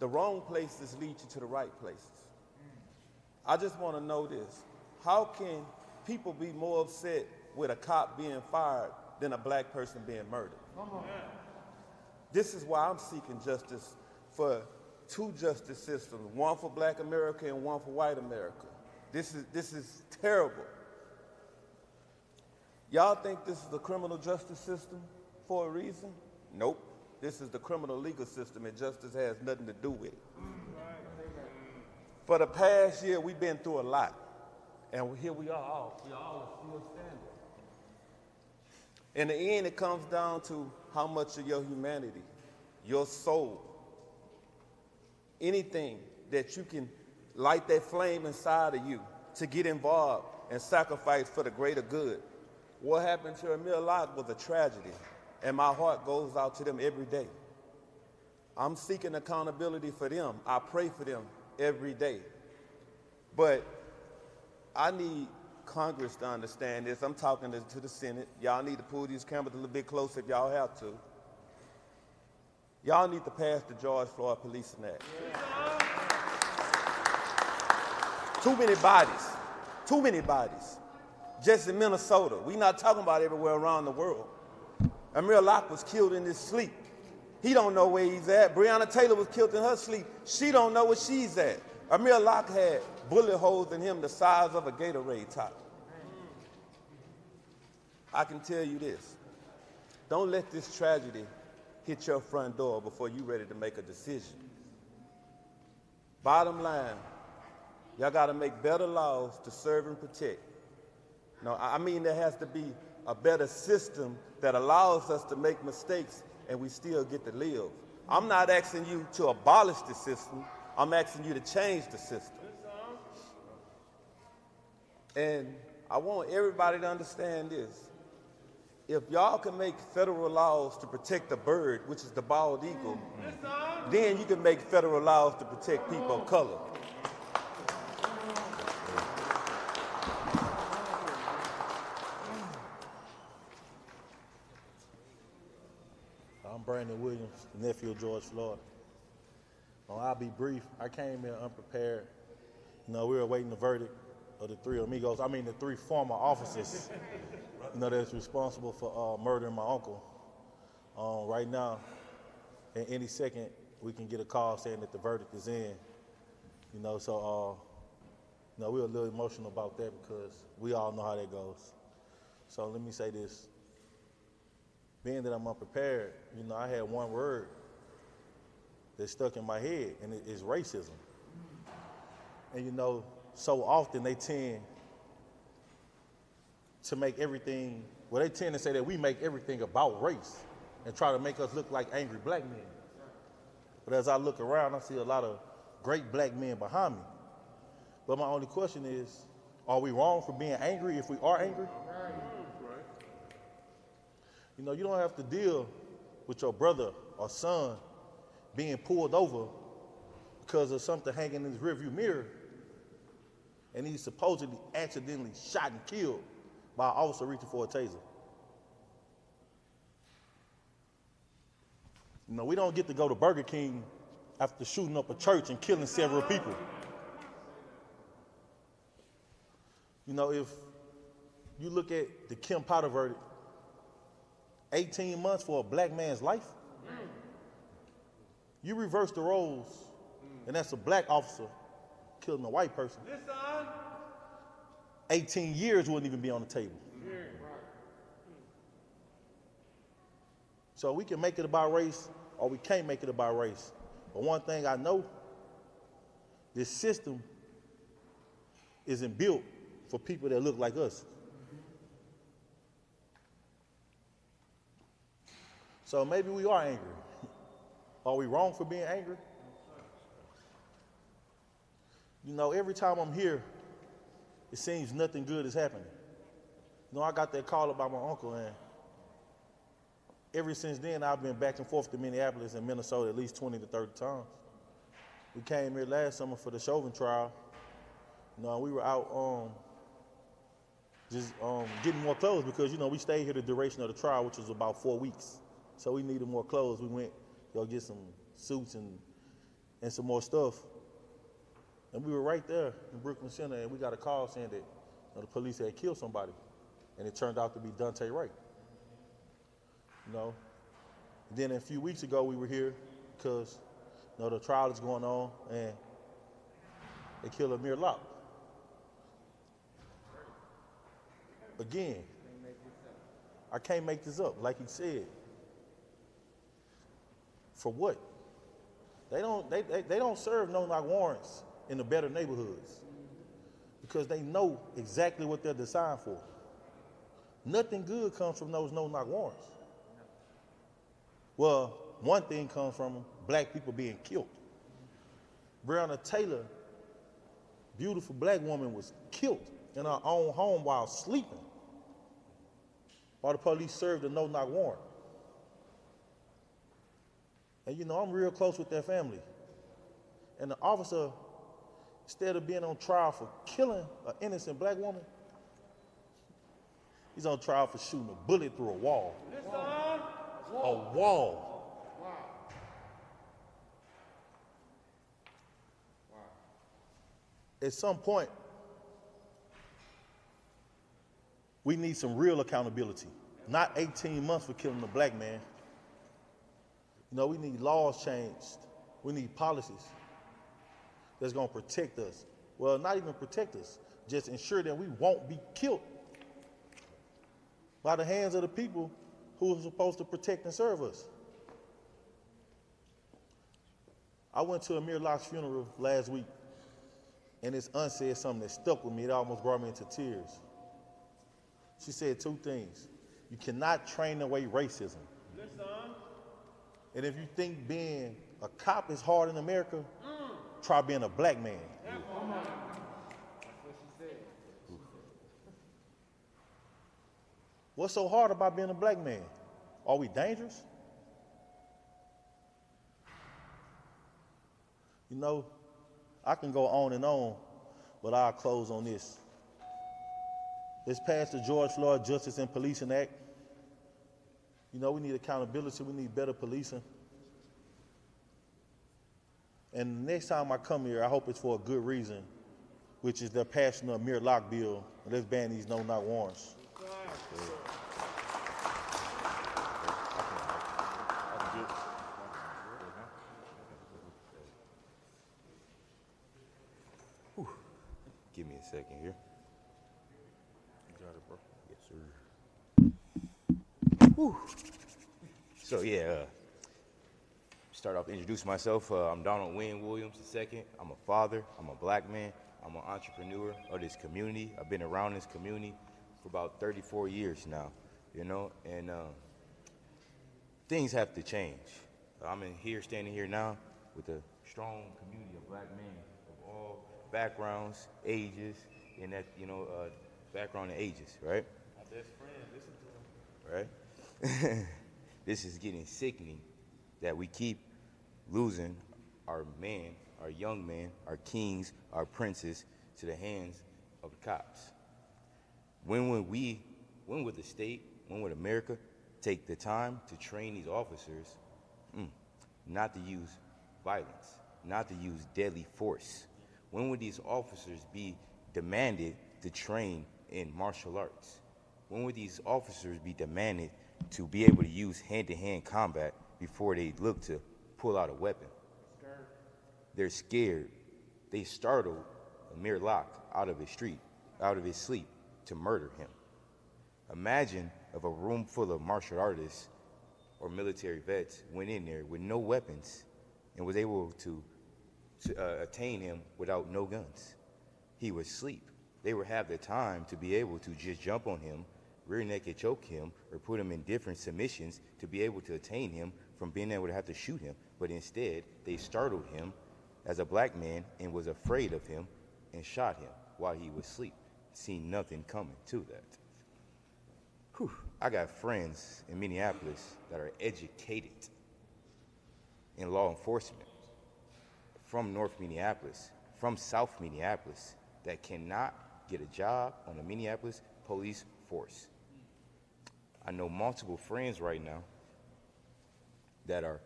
the wrong places lead you to the right places. I just want to know this. How can people be more upset with a cop being fired than a black person being murdered? This is why I'm seeking justice for two justice systems, one for black America and one for white America. This is terrible. Y'all think this is the criminal justice system for a reason? Nope. This is the criminal legal system, and justice has nothing to do with it. For the past year, we've been through a lot, and here we are all still standing. In the end, it comes down to how much of your humanity, your soul, anything that you can light that flame inside of you to get involved and sacrifice for the greater good. What happened to Amir Locke was a tragedy, and my heart goes out to them every day. I'm seeking accountability for them. I pray for them every day. But I need Congress to understand this. I'm talking to the Senate. Y'all need to pull these cameras a little bit closer if y'all have to. Y'all need to pass the George Floyd Policing Act. Too many bodies. Just in Minnesota. We're not talking about everywhere around the world. Amir Locke was killed in his sleep. He don't know where he's at. Breonna Taylor was killed in her sleep. She don't know where she's at. Amir Locke had bullet holes in him the size of a Gatorade top. I can tell you this. Don't let this tragedy hit your front door before you're ready to make a decision. Bottom line, y'all got to make better laws to serve and protect. No, I mean there has to be a better system that allows us to make mistakes and we still get to live. I'm not asking you to abolish the system. I'm asking you to change the system. And I want everybody to understand this. If y'all can make federal laws to protect the bird, which is the bald eagle, then you can make federal laws to protect people of color. I'm Brandon Williams, the nephew of George Floyd. I'll be brief. I came here unprepared. We were awaiting the verdict of the the three former officers, that's responsible for murdering my uncle. Right now, in any second, we can get a call saying that the verdict is in. We're a little emotional about that because we all know how that goes. So let me say this. Being that I'm unprepared, I had one word that stuck in my head, and it is racism. And so often they tend to make everything, they tend to say that we make everything about race and try to make us look like angry black men. But as I look around, I see a lot of great black men behind me. But my only question is, are we wrong for being angry if we are angry? You don't have to deal with your brother or son being pulled over because of something hanging in his rearview mirror and he's supposedly accidentally shot and killed by an officer reaching for a taser. We don't get to go to Burger King after shooting up a church and killing several people. If you look at the Kim Potter verdict, 18 months for a black man's life. You reverse the roles, and that's a black officer killing a white person. 18 years wouldn't even be on the table. So we can make it about race, or we can't make it about race. But one thing I know, this system isn't built for people that look like us. So maybe we are angry. Are we wrong for being angry? Every time I'm here, it seems nothing good is happening. I got that call about my uncle, and ever since then, I've been back and forth to Minneapolis and Minnesota at least 20 to 30 times. We came here last summer for the Chauvin trial. We were out getting more clothes because, we stayed here the duration of the trial, which was about 4 weeks. So we needed more clothes. We went to get some suits and some more stuff. And we were right there in Brooklyn Center, and we got a call saying that the police had killed somebody, and it turned out to be Dante Wright. And then a few weeks ago, we were here because the trial is going on, and they killed Amir Locke. Again, I can't make this up, like he said. For what? They don't serve no-knock warrants in the better neighborhoods because they know exactly what they're designed for. Nothing good comes from those no-knock warrants. Well, one thing comes from them, black people being killed. Breonna Taylor, beautiful black woman, was killed in her own home while sleeping, while the police served a no-knock warrant. And I'm real close with that family. And the officer, instead of being on trial for killing an innocent black woman, he's on trial for shooting a bullet through a wall. A wall. At some point, we need some real accountability, not 18 months for killing a black man. We need laws changed. We need policies that's going to protect us. Well, not even protect us, just ensure that we won't be killed by the hands of the people who are supposed to protect and serve us. I went to Amir Locke's funeral last week, and his aunt said something that stuck with me. It almost brought me into tears. She said two things. You cannot train away racism. And if you think being a cop is hard in America, try being a black man. What's so hard about being a black man? Are we dangerous? I can go on and on, but I'll close on this. Let's pass the George Floyd Justice and Policing Act. We need accountability. We need better policing. And the next time I come here, I hope it's for a good reason, which is the passing of Amir Locke bill. Let's ban these no-knock warrants. Give me a second here. You got it, bro. Yes, sir. Whew. So start off introduce myself. I'm Donald Wayne Williams II. I'm a father. I'm a black man. I'm an entrepreneur of this community. I've been around this community for about 34 years now, and things have to change. I'm standing here now with a strong community of black men of all backgrounds, ages, and background and ages, right? My best friend, listen to him. Right? This is getting sickening that we keep losing our men, our young men, our kings, our princes to the hands of the cops. When would the state, when would America take the time to train these officers not to use violence, not to use deadly force? When would these officers be demanded to train in martial arts? When would these officers be demanded to be able to use hand-to-hand combat before they look to pull out a weapon? They're scared. They startled Amir Locke out of his sleep to murder him. Imagine if a room full of martial artists or military vets went in there with no weapons and was able to attain him without no guns. He would sleep. They would have the time to be able to just jump on him, rear naked choke him, or put him in different submissions to be able to attain him from being able to have to shoot him. But instead, they startled him as a black man and was afraid of him and shot him while he was asleep. Seen nothing coming to that. Whew. I got friends in Minneapolis that are educated in law enforcement from North Minneapolis, from South Minneapolis, that cannot get a job on the Minneapolis police force. I know multiple friends right now that are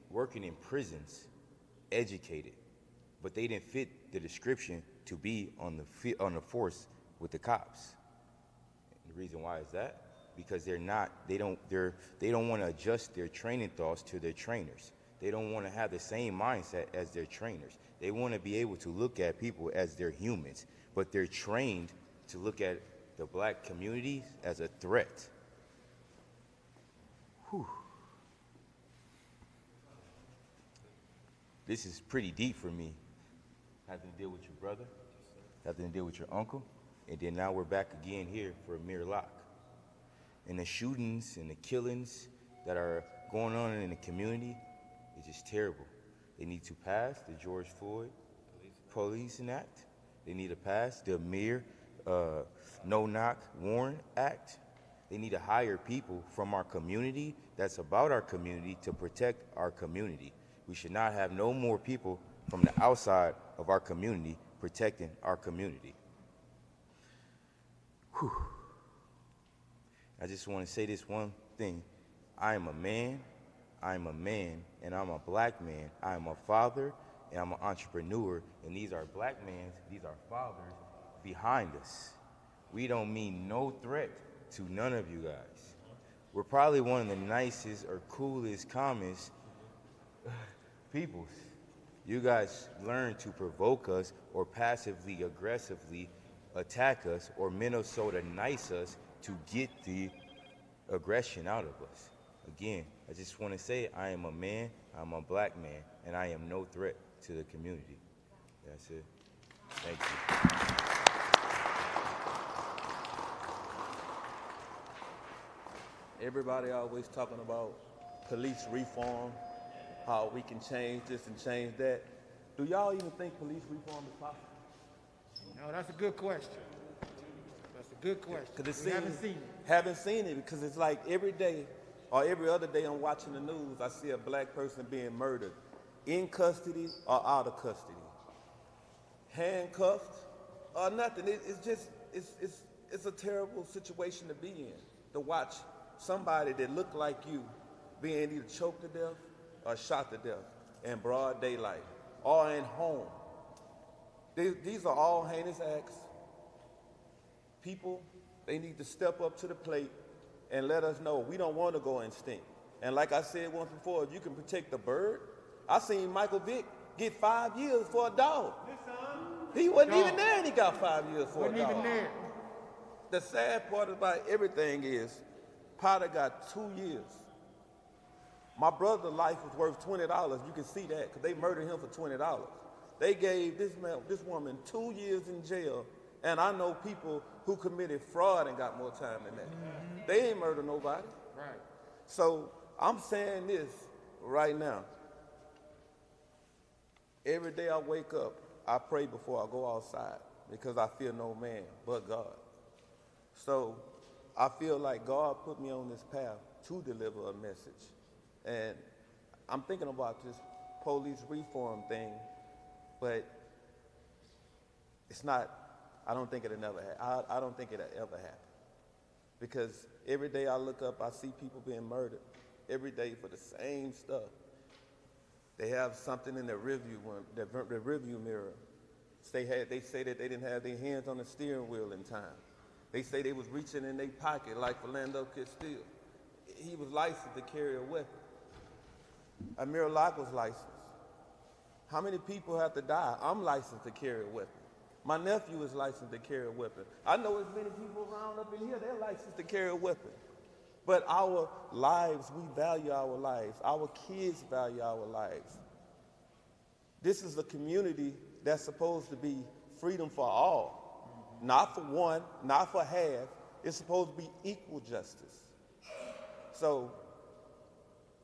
working in prisons, educated, but they didn't fit the description to be on the force with the cops. And the reason why is that because they don't want to adjust their training thoughts to their trainers. They don't want to have the same mindset as their trainers. They want to be able to look at people as they're humans, but they're trained to look at the black community as a threat. Whew. This is pretty deep for me. Having to deal with your brother, having to deal with your uncle, and then now we're back again here for Amir Locke. And the shootings and the killings that are going on in the community is just terrible. They need to pass the George Floyd Policing Act. They need to pass the Amir No-Knock Warrant Act. They need to hire people from our community that's about our community to protect our community. We should not have no more people from the outside of our community protecting our community. Whew. I just want to say this one thing. I am a man, and I'm a black man. I am a father, and I'm an entrepreneur, and these are black men, these are fathers behind us. We don't mean no threat to none of you guys. We're probably one of the nicest or coolest, calmest peoples. You guys learn to provoke us or passively, aggressively attack us or Minnesota nice us to get the aggression out of us. Again, I just want to say I am a man, I'm a black man, and I am no threat to the community. That's it. Thank you. Everybody always talking about police reform, how we can change this and change that. Do y'all even think police reform is possible? No, that's a good question. That's a good question. Because We haven't seen it. Haven't seen it because it's like every day or every other day I'm watching the news, I see a black person being murdered in custody or out of custody, handcuffed or nothing. It's a terrible situation to be in, to watch somebody that looked like you being either choked to death or shot to death in broad daylight or in home. These are all heinous acts. People, they need to step up to the plate and let us know we don't want to go extinct. And like I said once before, if you can protect the bird, I seen Michael Vick get 5 years for a dog. He wasn't even there and he got 5 years for a dog. Wasn't even there. The sad part about everything is Potter got 2 years. My brother's life was worth $20. You can see that because they murdered him for $20. They gave this woman 2 years in jail, and I know people who committed fraud and got more time than that. Mm-hmm. They ain't murdered nobody. Right. So I'm saying this right now. Every day I wake up, I pray before I go outside because I fear no man but God. So I feel like God put me on this path to deliver a message. And I'm thinking about this police reform thing, but it's not, I don't think it'll never happen. I don't think it'll ever happen. Because every day I look up, I see people being murdered every day for the same stuff. They have something in their rearview mirror. They say that they didn't have their hands on the steering wheel in time. They say they was reaching in their pocket like Philando Castile. He was licensed to carry a weapon. Amir Locke was licensed. How many people have to die? I'm licensed to carry a weapon. My nephew is licensed to carry a weapon. I know as many people around up in here, they're licensed to carry a weapon. But our lives, we value our lives. Our kids value our lives. This is a community that's supposed to be freedom for all. Not for one, not for half. It's supposed to be equal justice. So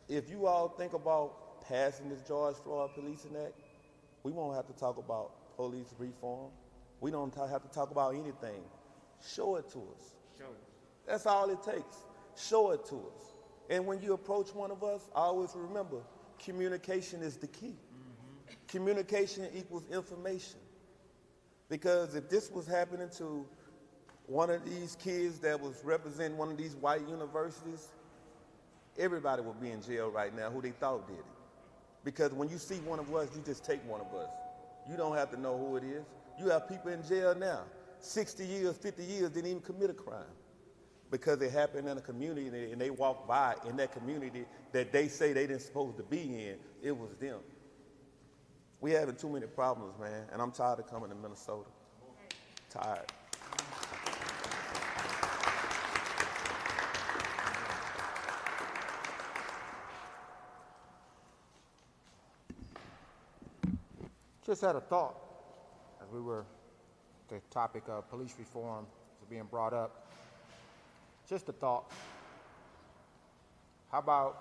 if you all think about passing this George Floyd Policing Act, we won't have to talk about police reform. We don't have to talk about anything. Show it to us. Show it. That's all it takes. Show it to us. And when you approach one of us, I always remember, communication is the key. Mm-hmm. Communication equals information. Because if this was happening to one of these kids that was representing one of these white universities, everybody would be in jail right now who they thought did it. Because when you see one of us, you just take one of us. You don't have to know who it is. You have people in jail now, 60 years, 50 years, didn't even commit a crime. because it happened in a community and they walked by in that community that they say they didn't supposed to be in, it was them. We having too many problems, man, and I'm tired of coming to Minnesota. Tired. Just had a thought as the topic of police reform was being brought up. Just a thought. How about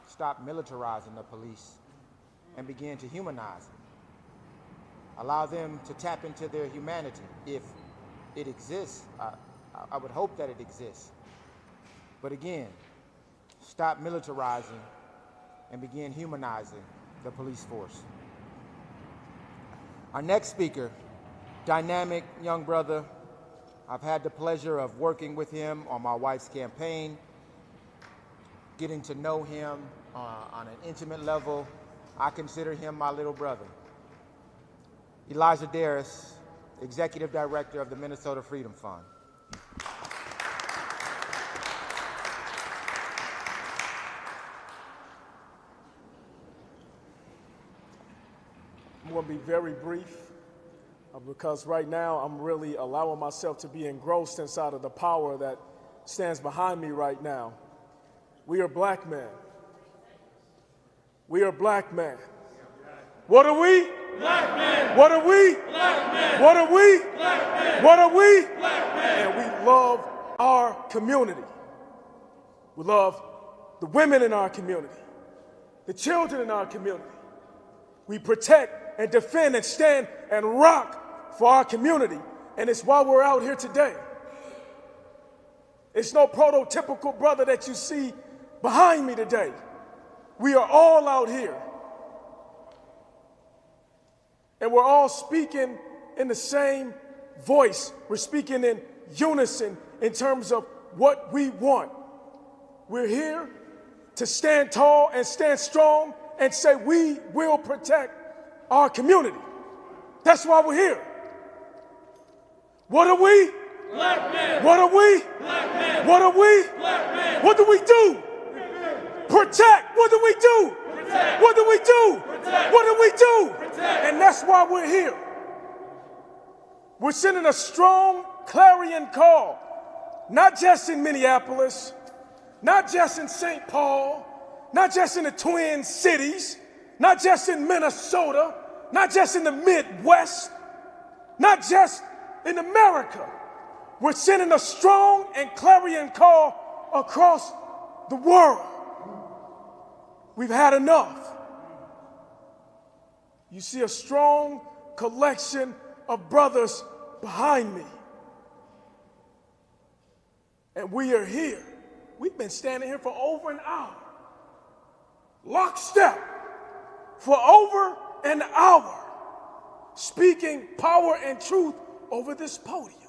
stop militarizing the police and begin to humanize them? Allow them to tap into their humanity. If it exists, I would hope that it exists. But again, stop militarizing and begin humanizing the police force. Our next speaker, dynamic young brother. I've had the pleasure of working with him on my wife's campaign, getting to know him on an intimate level. I consider him my little brother. Elijah Darris, Executive Director of the Minnesota Freedom Fund. I'm going to be very brief because right now I'm really allowing myself to be engrossed inside of the power that stands behind me right now. We are black men. We are black men. What are we? Black men. What are we? Black men. What are we? Black men. What are we? Black men. And we love our community. We love the women in our community, the children in our community. We protect and defend and stand and rock for our community. And it's why we're out here today. It's no prototypical brother that you see behind me today. We are all out here. And we're all speaking in the same voice. We're speaking in unison in terms of what we want. We're here to stand tall and stand strong and say we will protect our community. That's why we're here. What are we? Black men. What are we? Black men. What are we? Black men. What do we do? Protect. What do we do? Protect. What do we do? Protect. What do we do? Protect. And that's why we're here. We're sending a strong clarion call, not just in Minneapolis, not just in St. Paul, not just in the Twin Cities, not just in Minnesota, not just in the Midwest, not just in America. We're sending a strong and clarion call across the world. We've had enough. You see a strong collection of brothers behind me. And we are here. We've been standing here for over an hour. Lockstep for over an hour, speaking power and truth over this podium,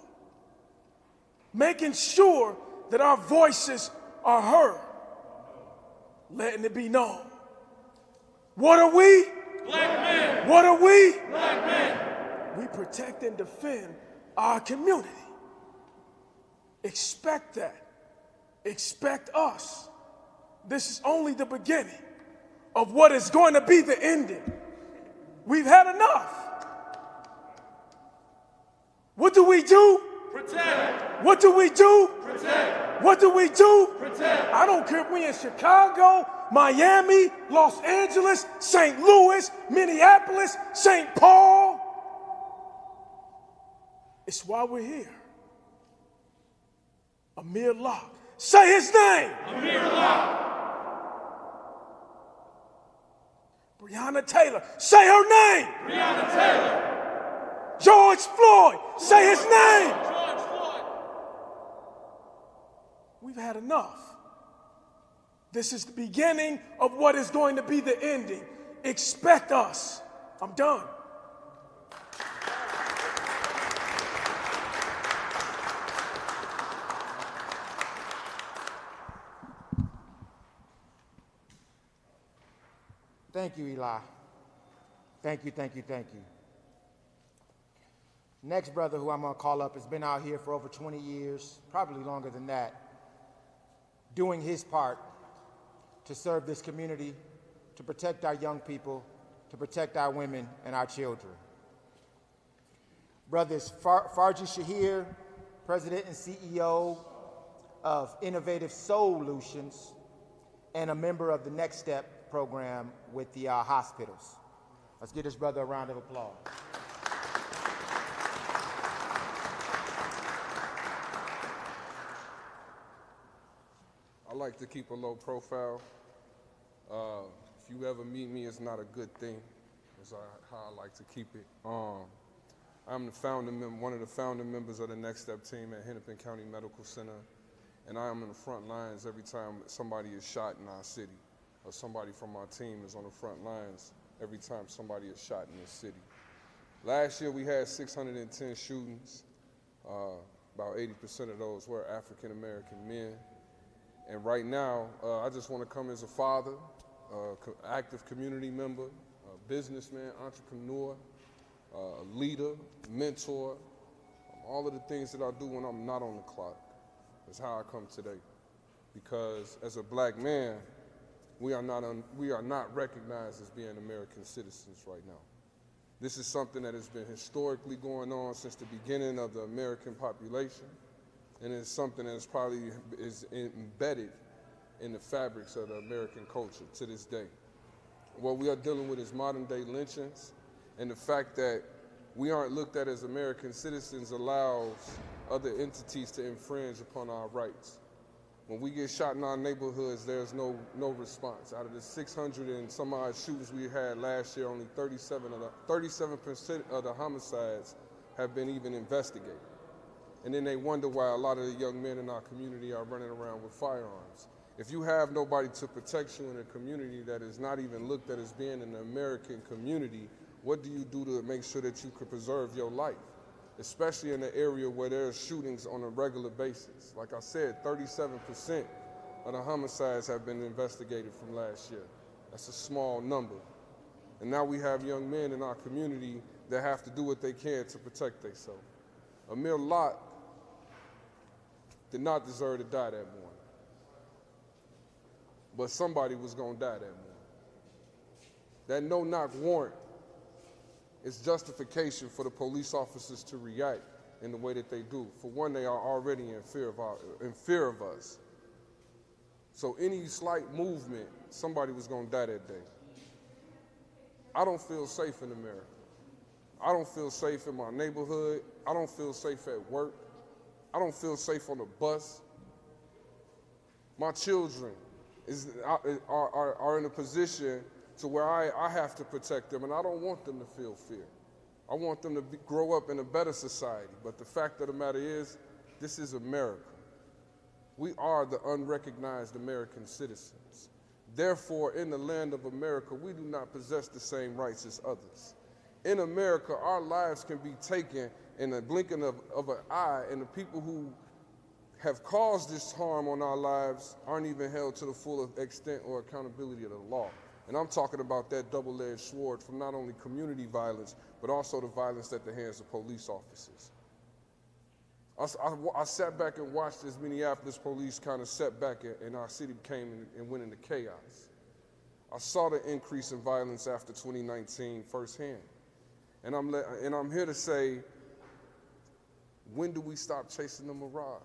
making sure that our voices are heard, letting it be known. What are we? Black men. What are we? Black men. We protect and defend our community. Expect that. Expect us. This is only the beginning of what is going to be the ending. We've had enough. What do we do? Protect. What do we do? Protect. What do we do? Protect. I don't care if we're in Chicago, Miami, Los Angeles, St. Louis, Minneapolis, St. Paul. It's why we're here. Amir Locke. Say his name. Amir Locke. Breonna Taylor. Say her name. Breonna Taylor. George Floyd. Say his name. George Floyd. We've had enough. This is the beginning of what is going to be the ending. Expect us. I'm done. Thank you, Eli. Thank you, thank you, thank you. Next brother who I'm gonna call up has been out here for over 20 years, probably longer than that, doing his part to serve this community, to protect our young people, to protect our women and our children. Brothers Farji Shahir, President and CEO of Innovative Solutions, and a member of the Next Step program with the hospitals. Let's give this brother a round of applause. I like to keep a low profile. If you ever meet me, it's not a good thing. That's how I like to keep it. I'm one of the founding members of the Next Step team at Hennepin County Medical Center, and I am in the front lines every time somebody is shot in our city, or somebody from our team is on the front lines every time somebody is shot in this city. Last year we had 610 shootings. About 80% of those were African American men. And right now, I just want to come as a father, active community member, a businessman, entrepreneur, a leader, mentor, all of the things that I do when I'm not on the clock. That's how I come today. Because as a black man, we are not recognized as being American citizens right now. This is something that has been historically going on since the beginning of the American population, and it's something that is embedded in the fabrics of the American culture to this day. What we are dealing with is modern day lynchings, and the fact that we aren't looked at as American citizens allows other entities to infringe upon our rights. When we get shot in our neighborhoods, there's no response. Out of the 600 and some odd shootings we had last year, only 37% of the homicides have been even investigated. And then they wonder why a lot of the young men in our community are running around with firearms. If you have nobody to protect you in a community that is not even looked at as being an American community, what do you do to make sure that you could preserve your life? Especially in an area where there are shootings on a regular basis. Like I said, 37% of the homicides have been investigated from last year. That's a small number. And now we have young men in our community that have to do what they can to protect themselves. Amir Locke did not deserve to die that morning. But somebody was going to die that morning. That no-knock warrant is justification for the police officers to react in the way that they do. For one, they are already in fear of us. So any slight movement, somebody was going to die that day. I don't feel safe in America. I don't feel safe in my neighborhood. I don't feel safe at work. I don't feel safe on the bus. My children are in a position to where I have to protect them, and I don't want them to feel fear. I want them to grow up in a better society. But the fact of the matter is, this is America. We are the unrecognized American citizens. Therefore, in the land of America, we do not possess the same rights as others. In America, our lives can be taken in the blinking of an eye, and the people who have caused this harm on our lives aren't even held to the full extent or accountability of the law. And I'm talking about that double-edged sword from not only community violence, but also the violence at the hands of police officers. I sat back and watched as Minneapolis police kind of set back and our city came and went into chaos. I saw the increase in violence after 2019 firsthand. And I'm here to say, when do we stop chasing the mirage?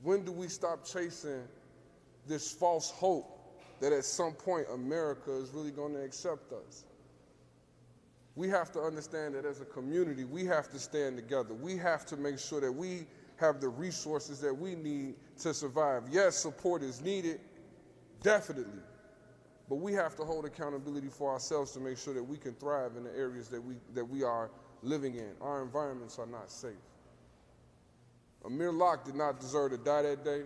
When do we stop chasing this false hope that at some point America is really going to accept us? We have to understand that as a community, we have to stand together. We have to make sure that we have the resources that we need to survive. Yes, support is needed, definitely. But we have to hold accountability for ourselves to make sure that we can thrive in the areas that we are living in. Our environments are not safe. Amir Locke did not deserve to die that day.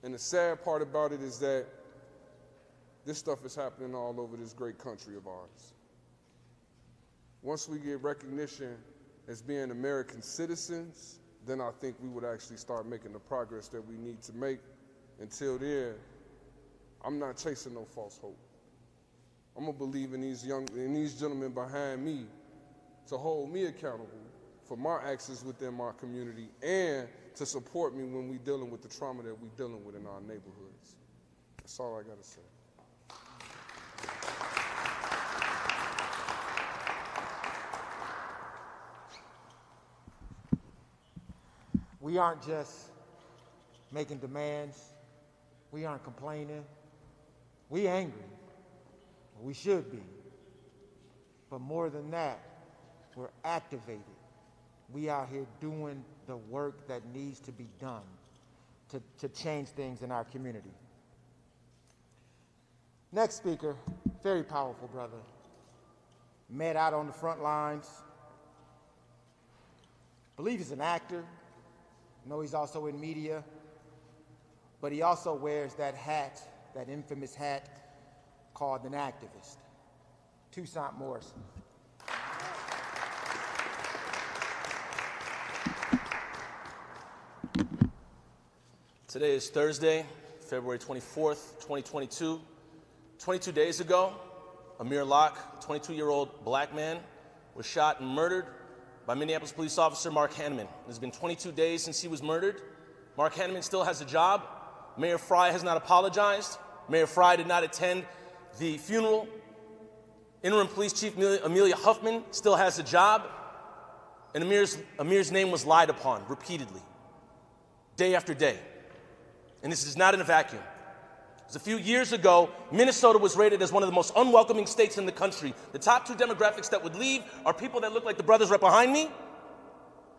And the sad part about it is that this stuff is happening all over this great country of ours. Once we get recognition as being American citizens, then I think we would actually start making the progress that we need to make. Until then, I'm not chasing no false hope. I'm gonna believe in these gentlemen behind me to hold me accountable for my actions within my community and to support me when we're dealing with the trauma that we're dealing with in our neighborhoods. That's all I got to say. We aren't just making demands. We aren't complaining. We angry. We should be. But more than that, we're activated. We out here doing the work that needs to be done to change things in our community. Next speaker, very powerful brother. Met out on the front lines. Believe he's an actor. Know he's also in media. But he also wears that hat, that infamous hat called an activist. Toussaint Morrison. Today is Thursday, February 24th, 2022. 22 days ago, Amir Locke, 22-year-old black man, was shot and murdered by Minneapolis police officer Mark Hanneman. It has been 22 days since he was murdered. Mark Hanneman still has a job. Mayor Frey has not apologized. Mayor Frey did not attend the funeral. Interim Police Chief Amelia Huffman still has a job. And Amir's name was lied upon repeatedly, day after day. And this is not in a vacuum. A few years ago, Minnesota was rated as one of the most unwelcoming states in the country. The top two demographics that would leave are people that look like the brothers right behind me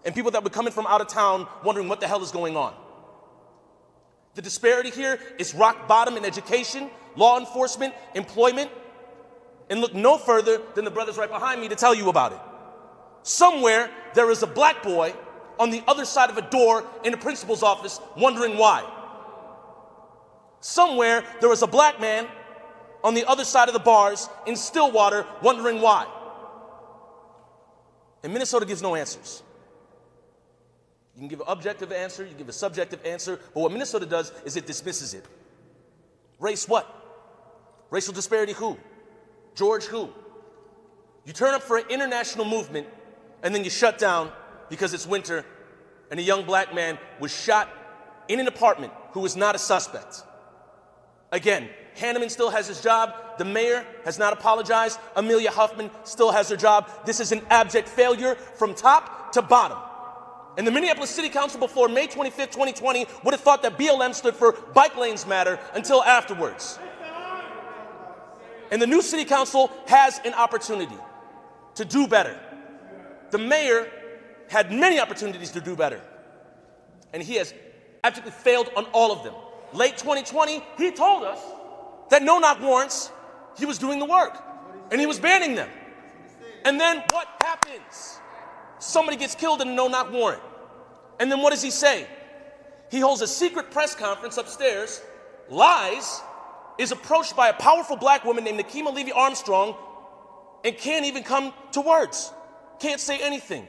and people that would come in from out of town wondering what the hell is going on. The disparity here is rock bottom in education, law enforcement, employment, and look no further than the brothers right behind me to tell you about it. Somewhere there is a black boy on the other side of a door in the principal's office wondering why. Somewhere there was a black man on the other side of the bars in Stillwater wondering why. And Minnesota gives no answers. You can give an objective answer, you can give a subjective answer, but what Minnesota does is it dismisses it. Race what? Racial disparity who? George who? You turn up for an international movement and then you shut down because it's winter and a young black man was shot in an apartment who was not a suspect. Again, Hanneman still has his job. The mayor has not apologized. Amelia Huffman still has her job. This is an abject failure from top to bottom. And the Minneapolis City Council before May 25th, 2020 would have thought that BLM stood for Bike Lanes Matter until afterwards. And the new City Council has an opportunity to do better. The mayor had many opportunities to do better. And he has abjectly failed on all of them. Late 2020, he told us that no-knock warrants, he was doing the work, and he was banning them. And then what happens? Somebody gets killed in a no-knock warrant. And then what does he say? He holds a secret press conference upstairs, lies, is approached by a powerful black woman named Nakima Levy Armstrong, and can't even come to words, can't say anything.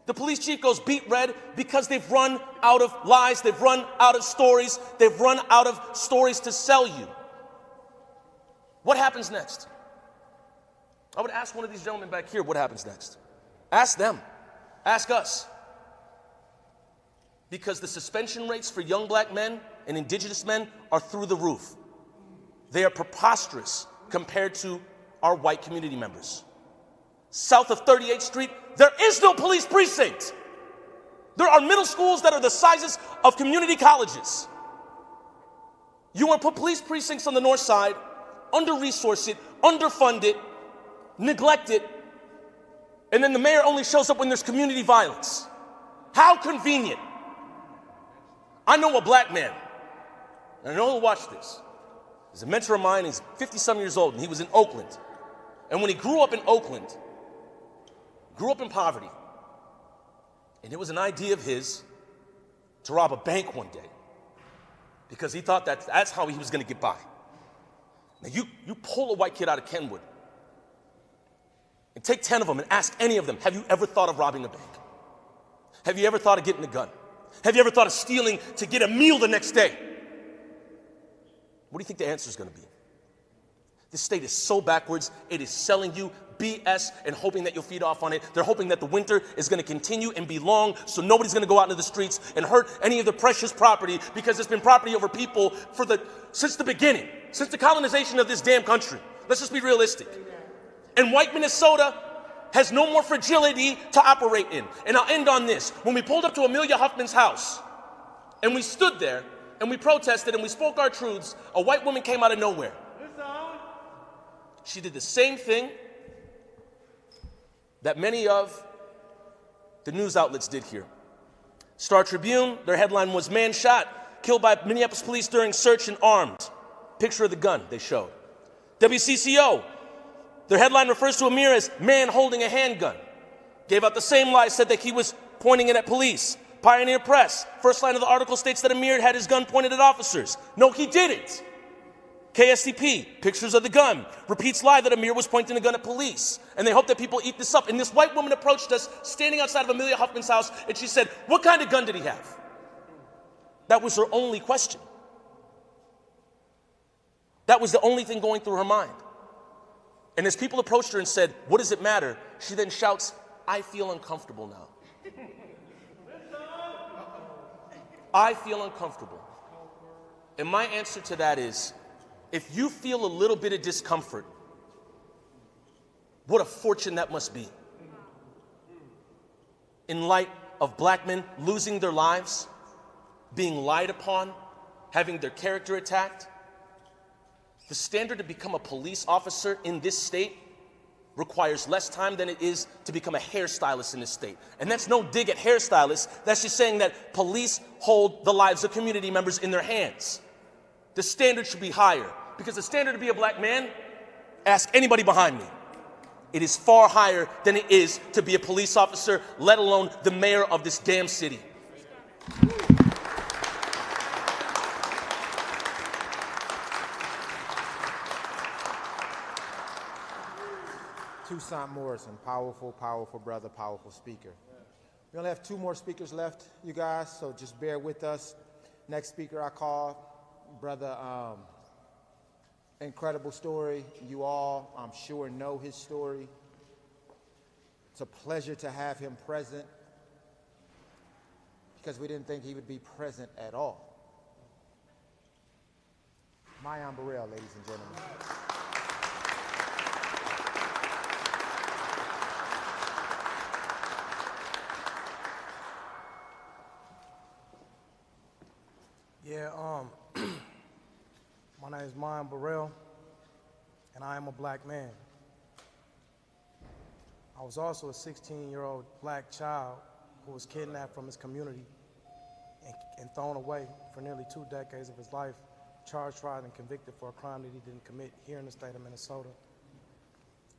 The police chief goes beet red because they've run out of lies, they've run out of stories, they've run out of stories to sell you. What happens next? I would ask one of these gentlemen back here, what happens next? Ask them. Ask us. Because the suspension rates for young black men and indigenous men are through the roof. They are preposterous compared to our white community members. South of 38th Street, there is no police precinct. There are middle schools that are the sizes of community colleges. You want to put police precincts on the north side, under-resource it, underfund it, neglect it, and then the mayor only shows up when there's community violence. How convenient. I know a black man, and I know he'll watch this. He's a mentor of mine, he's 50-some years old, and he was in Oakland. And when he grew up in Oakland, grew up in poverty, and it was an idea of his to rob a bank one day because he thought that's how he was going to get by. Now you pull a white kid out of Kenwood and take 10 of them and ask any of them, have you ever thought of robbing a bank? Have you ever thought of getting a gun? Have you ever thought of stealing to get a meal the next day? What do you think the answer is going to be? This state is so backwards, it is selling you BS and hoping that you'll feed off on it. They're hoping that the winter is going to continue and be long, so nobody's going to go out into the streets and hurt any of the precious property, because it's been property over people since the beginning, since the colonization of this damn country. Let's just be realistic. And white Minnesota has no more fragility to operate in. And I'll end on this. When we pulled up to Amelia Huffman's house and we stood there and we protested and we spoke our truths, a white woman came out of nowhere. She did the same thing that many of the news outlets did here. Star Tribune, their headline was "Man Shot, Killed by Minneapolis Police During Search and Armed." Picture of the gun they showed. WCCO, their headline refers to Amir as "Man Holding a Handgun." Gave out the same lie, said that he was pointing it at police. Pioneer Press, first line of the article states that Amir had his gun pointed at officers. No, he didn't. KSTP, pictures of the gun, repeats lie that Amir was pointing the gun at police. And they hope that people eat this up. And this white woman approached us standing outside of Amelia Huffman's house, and she said, "What kind of gun did he have?" That was her only question. That was the only thing going through her mind. And as people approached her and said, "What does it matter?" she then shouts, "I feel uncomfortable now. I feel uncomfortable." And my answer to that is, if you feel a little bit of discomfort, what a fortune that must be. In light of black men losing their lives, being lied upon, having their character attacked, the standard to become a police officer in this state requires less time than it is to become a hairstylist in this state. And that's no dig at hairstylists. That's just saying that police hold the lives of community members in their hands. The standard should be higher, because the standard to be a black man, ask anybody behind me, it is far higher than it is to be a police officer, let alone the mayor of this damn city. Toussaint Morrison, powerful, powerful brother, powerful speaker. We only have 2 more speakers left, you guys, so just bear with us. Next speaker I call, brother, incredible story. You all, I'm sure, know his story. It's a pleasure to have him present, because we didn't think he would be present at all. Mayan Burrell, ladies and gentlemen. My name is Mayan Burrell, and I am a black man. I was also a 16-year-old black child who was kidnapped from his community and thrown away for nearly 2 decades of his life, charged, tried, and convicted for a crime that he didn't commit here in the state of Minnesota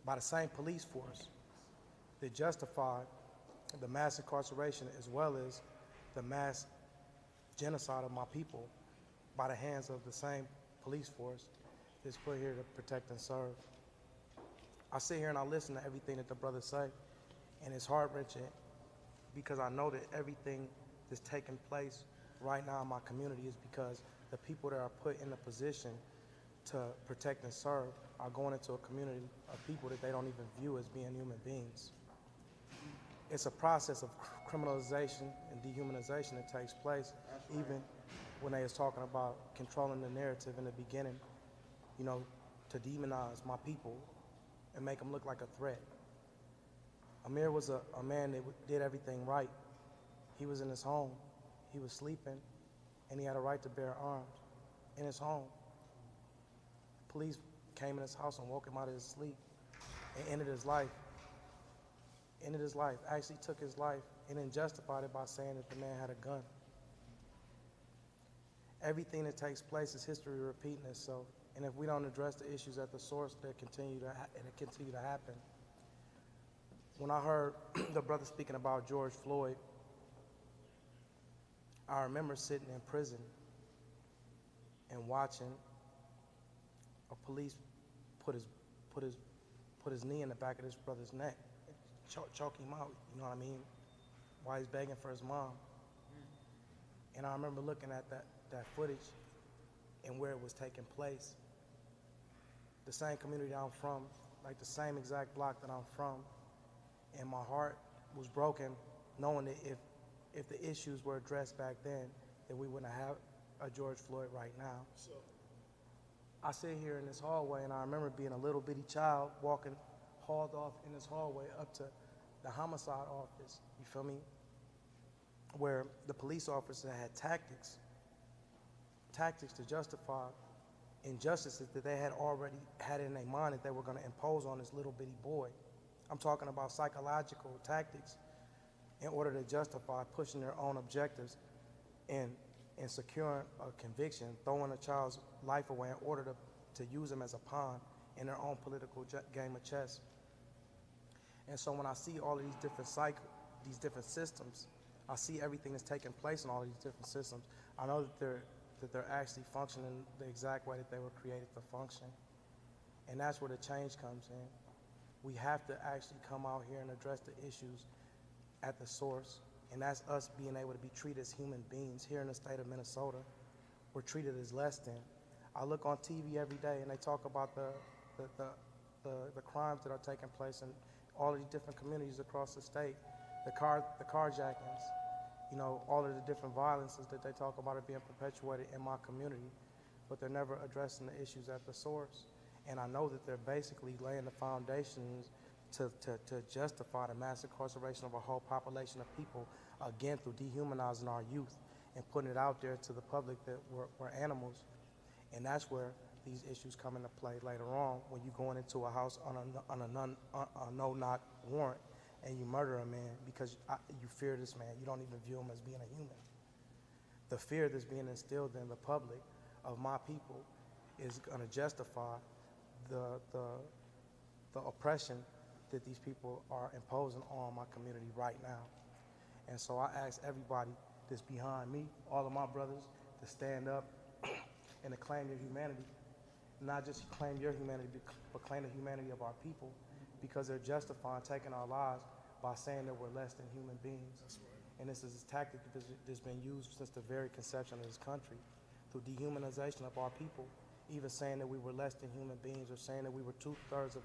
by the same police force that justified the mass incarceration as well as the mass genocide of my people by the hands of the same police force that's put here to protect and serve. I sit here and I listen to everything that the brothers say, and it's heart-wrenching because I know that everything that's taking place right now in my community is because the people that are put in a position to protect and serve are going into a community of people that they don't even view as being human beings. It's a process of criminalization and dehumanization that takes place, even when they was talking about controlling the narrative in the beginning, you know, to demonize my people and make them look like a threat. Amir was a man that did everything right. He was in his home, he was sleeping, and he had a right to bear arms in his home. Police came in his house and woke him out of his sleep and ended his life. Actually took his life and then justified it by saying that the man had a gun. Everything that takes place is history repeating itself, and if we don't address the issues at the source, they continue to happen. When I heard the brother speaking about George Floyd, I remember sitting in prison and watching a police put his knee in the back of this brother's neck, choke him out, you know what I mean, while he's begging for his mom. And I remember looking at that footage and where it was taking place. The same community I'm from, like the same exact block that I'm from, and my heart was broken knowing that if the issues were addressed back then, that we wouldn't have a George Floyd right now. I sit here in this hallway, and I remember being a little bitty child walking, hauled off in this hallway up to the homicide office, you feel me? Where the police officer had tactics to justify injustices that they had already had in their mind that they were going to impose on this little bitty boy. I'm talking about psychological tactics in order to justify pushing their own objectives and securing a conviction, throwing a child's life away in order to use them as a pawn in their own political game of chess. And so when I see all of these different systems, I see everything that's taking place in all of these different systems, I know that they're actually functioning the exact way that they were created to function. And that's where the change comes in. We have to actually come out here and address the issues at the source, and that's us being able to be treated as human beings. Here in the state of Minnesota, we're treated as less than. I look on TV every day and they talk about the crimes that are taking place in all of these different communities across the state, the carjackings, you know, all of the different violences that they talk about are being perpetuated in my community, but they're never addressing the issues at the source. And I know that they're basically laying the foundations to justify the mass incarceration of a whole population of people, again, through dehumanizing our youth and putting it out there to the public that we're animals. And that's where these issues come into play later on when you're going into a house on a no-knock warrant and you murder a man because you fear this man. You don't even view him as being a human. The fear that's being instilled in the public of my people is going to justify the oppression that these people are imposing on my community right now. And so I ask everybody that's behind me, all of my brothers, to stand up and to claim your humanity. Not just claim your humanity, but claim the humanity of our people, because they're justifying taking our lives by saying that we're less than human beings. That's right. And this is a tactic that's been used since the very conception of this country, through dehumanization of our people, even saying that we were less than human beings, or saying that we were 2/3 of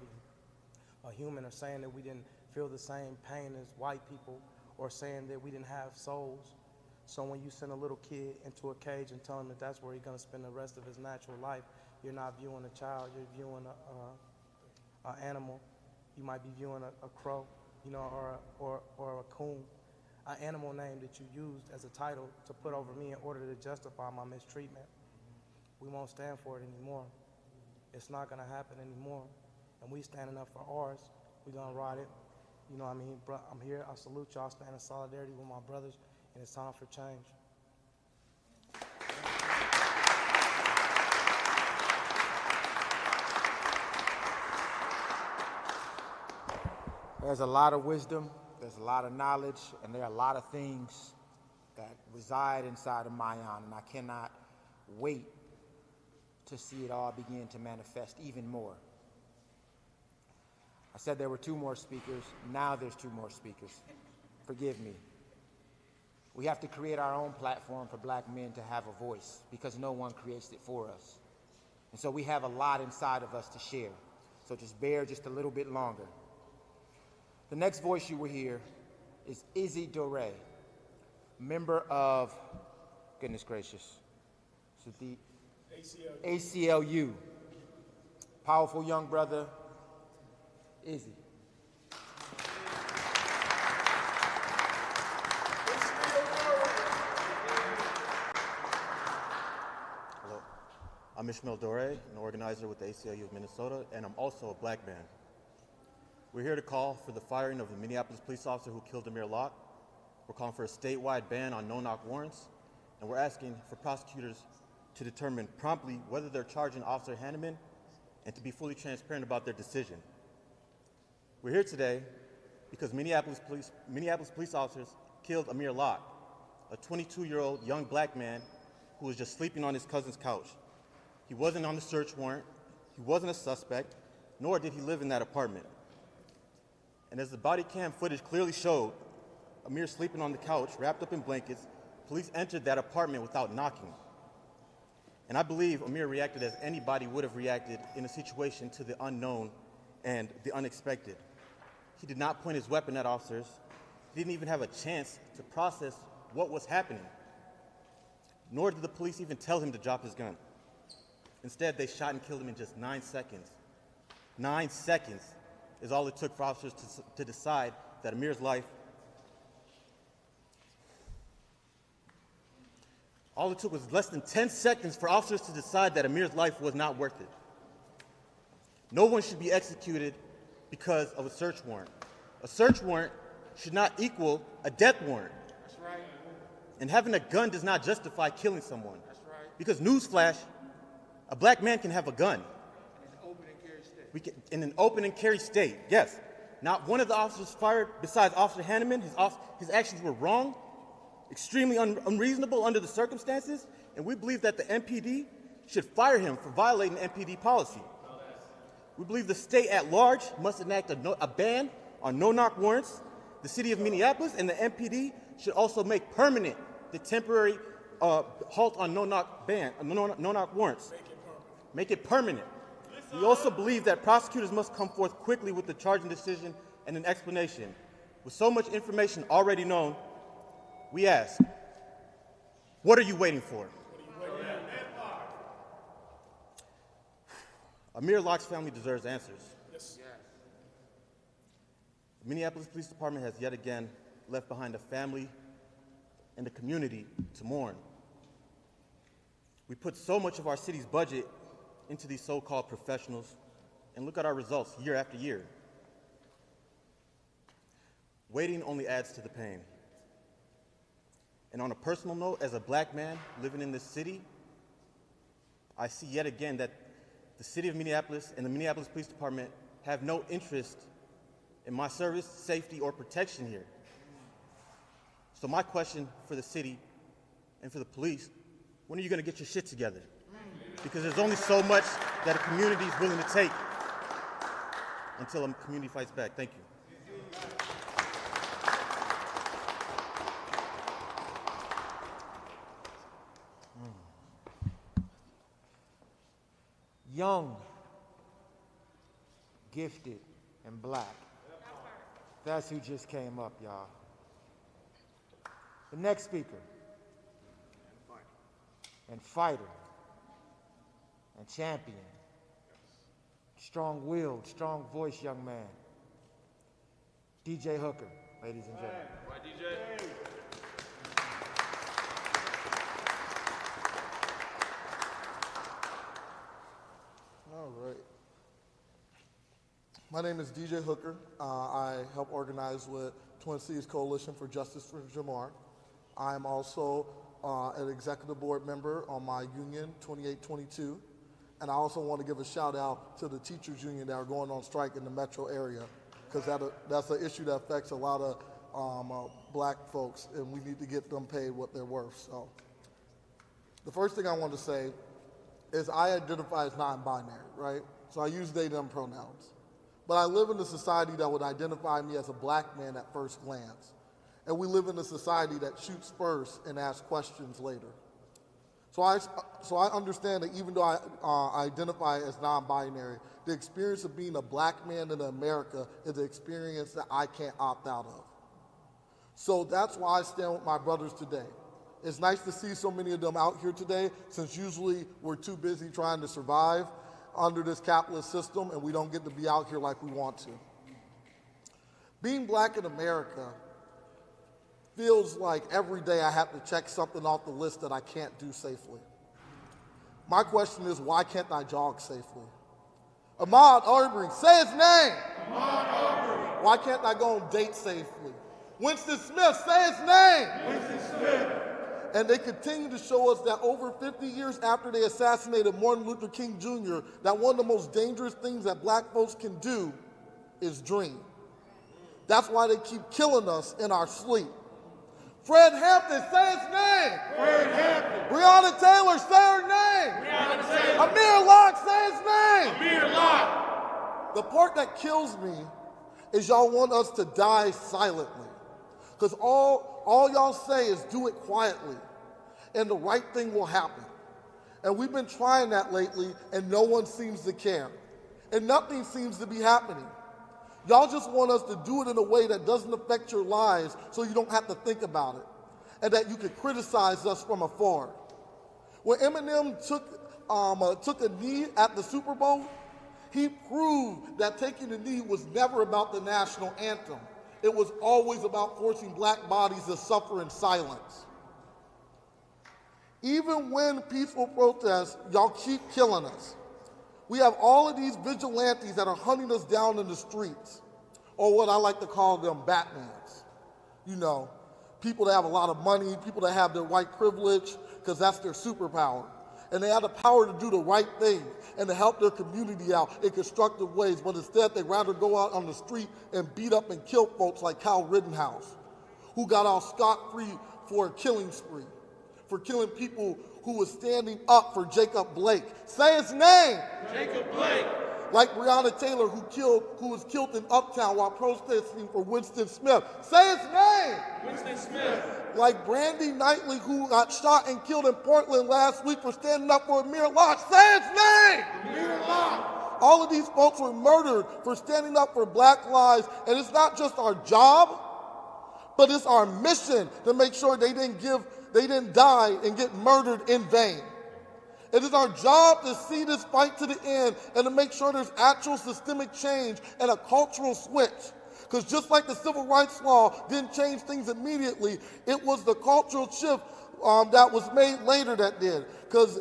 a human, or saying that we didn't feel the same pain as white people, or saying that we didn't have souls. So when you send a little kid into a cage and tell him that that's where he's going to spend the rest of his natural life, you're not viewing a child, you're viewing an animal. You might be viewing a crow, you know, or a coon, an animal name that you used as a title to put over me in order to justify my mistreatment. We won't stand for it anymore. It's not going to happen anymore. And we standing up for ours. We're going to ride it. You know what I mean? I'm here. I salute y'all. Stand in solidarity with my brothers, and it's time for change. There's a lot of wisdom, there's a lot of knowledge, and there are a lot of things that reside inside of Mayan, and I cannot wait to see it all begin to manifest even more. I said there were 2 more speakers. Now there's 2 more speakers. Forgive me. We have to create our own platform for black men to have a voice, because no one creates it for us. And so we have a lot inside of us to share. So just bear just a little bit longer. The next voice you will hear is Izzy Dore, member of, goodness gracious, the ACLU. Powerful young brother, Izzy. Hello, I'm Ishmael Dore, an organizer with the ACLU of Minnesota, and I'm also a black man. We're here to call for the firing of the Minneapolis police officer who killed Amir Locke. We're calling for a statewide ban on no-knock warrants, and we're asking for prosecutors to determine promptly whether they're charging Officer Hanneman and to be fully transparent about their decision. We're here today because Minneapolis police officers killed Amir Locke, a 22-year-old young black man who was just sleeping on his cousin's couch. He wasn't on the search warrant, he wasn't a suspect, nor did he live in that apartment. And as the body cam footage clearly showed, Amir sleeping on the couch, wrapped up in blankets, police entered that apartment without knocking. And I believe Amir reacted as anybody would have reacted in a situation to the unknown and the unexpected. He did not point his weapon at officers. He didn't even have a chance to process what was happening. Nor did the police even tell him to drop his gun. Instead, they shot and killed him in just 9 seconds. 9 seconds is all it took for officers to decide that Amir's life, all it took was less than 10 seconds for officers to decide that Amir's life was not worth it. No one should be executed because of a search warrant. A search warrant should not equal a death warrant. That's right. And having a gun does not justify killing someone. That's right. Because newsflash, a black man can have a gun. In an open and carry state, yes. Not one of the officers fired besides Officer Hanneman. His actions were wrong, extremely unreasonable under the circumstances, and we believe that the MPD should fire him for violating MPD policy. We believe the state at large must enact a ban on no-knock warrants. The city of Minneapolis and the MPD should also make permanent the temporary halt on no-knock warrants. Make it permanent. We also believe that prosecutors must come forth quickly with the charging decision and an explanation. With so much information already known, we ask, what are you waiting for? Amir Locke's family deserves answers. Yes. The Minneapolis Police Department has yet again left behind a family and a community to mourn. We put so much of our city's budget into these so-called professionals, and look at our results year after year. Waiting only adds to the pain. And on a personal note, as a black man living in this city, I see yet again that the city of Minneapolis and the Minneapolis Police Department have no interest in my service, safety, or protection here. So my question for the city and for the police, when are you going to get your shit together? Because there's only so much that a community is willing to take until a community fights back. Thank you. Young, gifted, and black. That's who just came up, y'all. The next speaker. And fighter. And champion. Strong-willed, strong-voiced young man. DJ Hooker, ladies and gentlemen. Why, DJ? All right. My name is DJ Hooker. I help organize with Twin Cities Coalition for Justice for Jamar. I am also an executive board member on my union, 2822. And I also want to give a shout out to the teachers union that are going on strike in the metro area, because that's an issue that affects a lot of black folks, and we need to get them paid what they're worth. So the first thing I want to say is I identify as non-binary, right? So I use they, them pronouns. But I live in a society that would identify me as a black man at first glance. And we live in a society that shoots first and asks questions later. So I understand that even though I identify as non-binary, the experience of being a black man in America is an experience that I can't opt out of. So that's why I stand with my brothers today. It's nice to see so many of them out here today, since usually we're too busy trying to survive under this capitalist system and we don't get to be out here like we want to. Being black in America feels like every day I have to check something off the list that I can't do safely. My question is, why can't I jog safely? Ahmaud Arbery, say his name. Ahmaud Arbery. Why can't I go on dates safely? Winston Smith, say his name. Winston Smith. And they continue to show us that over 50 years after they assassinated Martin Luther King Jr., that one of the most dangerous things that black folks can do is dream. That's why they keep killing us in our sleep. Fred Hampton, say his name. Fred Hampton. Breonna Taylor, say her name. Breonna Taylor. Amir Locke, say his name. Amir Locke. The part that kills me is y'all want us to die silently. Because all y'all say is do it quietly, and the right thing will happen. And we've been trying that lately, and no one seems to care. and nothing seems to be happening. Y'all just want us to do it in a way that doesn't affect your lives so you don't have to think about it, and that you can criticize us from afar. When Eminem took a knee at the Super Bowl, he proved that taking a knee was never about the national anthem. It was always about forcing black bodies to suffer in silence. Even when peaceful protests, y'all keep killing us. We have all of these vigilantes that are hunting us down in the streets, or what I like to call them Batmans. You know, people that have a lot of money, people that have their white privilege, because that's their superpower. And they have the power to do the right thing and to help their community out in constructive ways, but instead they'd rather go out on the street and beat up and kill folks like Kyle Rittenhouse, who got off scot-free for a killing spree, for killing people who was standing up for Jacob Blake. Say his name! Jacob Blake! Like Breonna Taylor, who was killed in Uptown while protesting for Winston Smith. Say his name! Winston Smith! Like Brandy Knightley, who got shot and killed in Portland last week for standing up for Amir Locke. Say his name! Amir Locke! All of these folks were murdered for standing up for black lives, and it's not just our job, but it's our mission to make sure they didn't die and get murdered in vain. It is our job to see this fight to the end and to make sure there's actual systemic change and a cultural switch. Because just like the civil rights law didn't change things immediately, it was the cultural shift that was made later that did. Because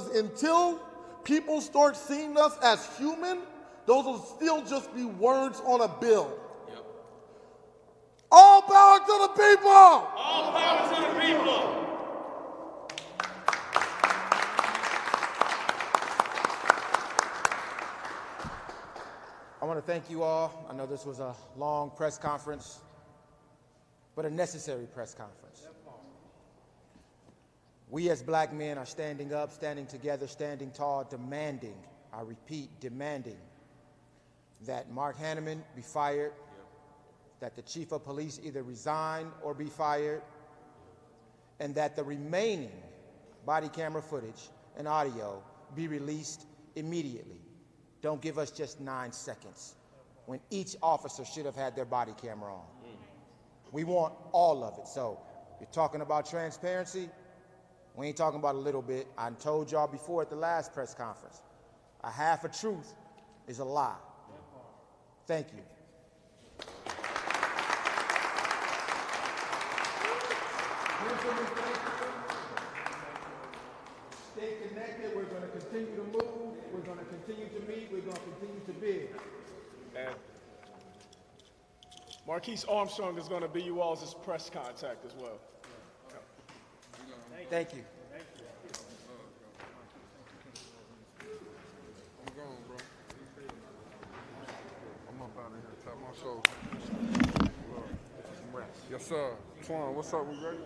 until people start seeing us as human, those will still just be words on a bill. Yep. All power to the people! All power to the people! I want to thank you all. I know this was a long press conference, but a necessary press conference. We as black men are standing up, standing together, standing tall, demanding, I repeat, demanding that Mark Hanneman be fired, that the chief of police either resign or be fired, and that the remaining body camera footage and audio be released immediately. Don't give us just 9 seconds when each officer should have had their body camera on. We want all of it. So you're talking about transparency. We ain't talking about a little bit. I told y'all before at the last press conference, a half a truth is a lie. Thank you. Stay connected. We're going to continue to move. We're going to continue to meet. We're going to continue to bid. And Marquise Armstrong is going to be you all's press contact as well. Thank you. I'm gone, bro. I'm up out of here. Tap my shoulder. Yes, sir. Twan, what's up? We ready?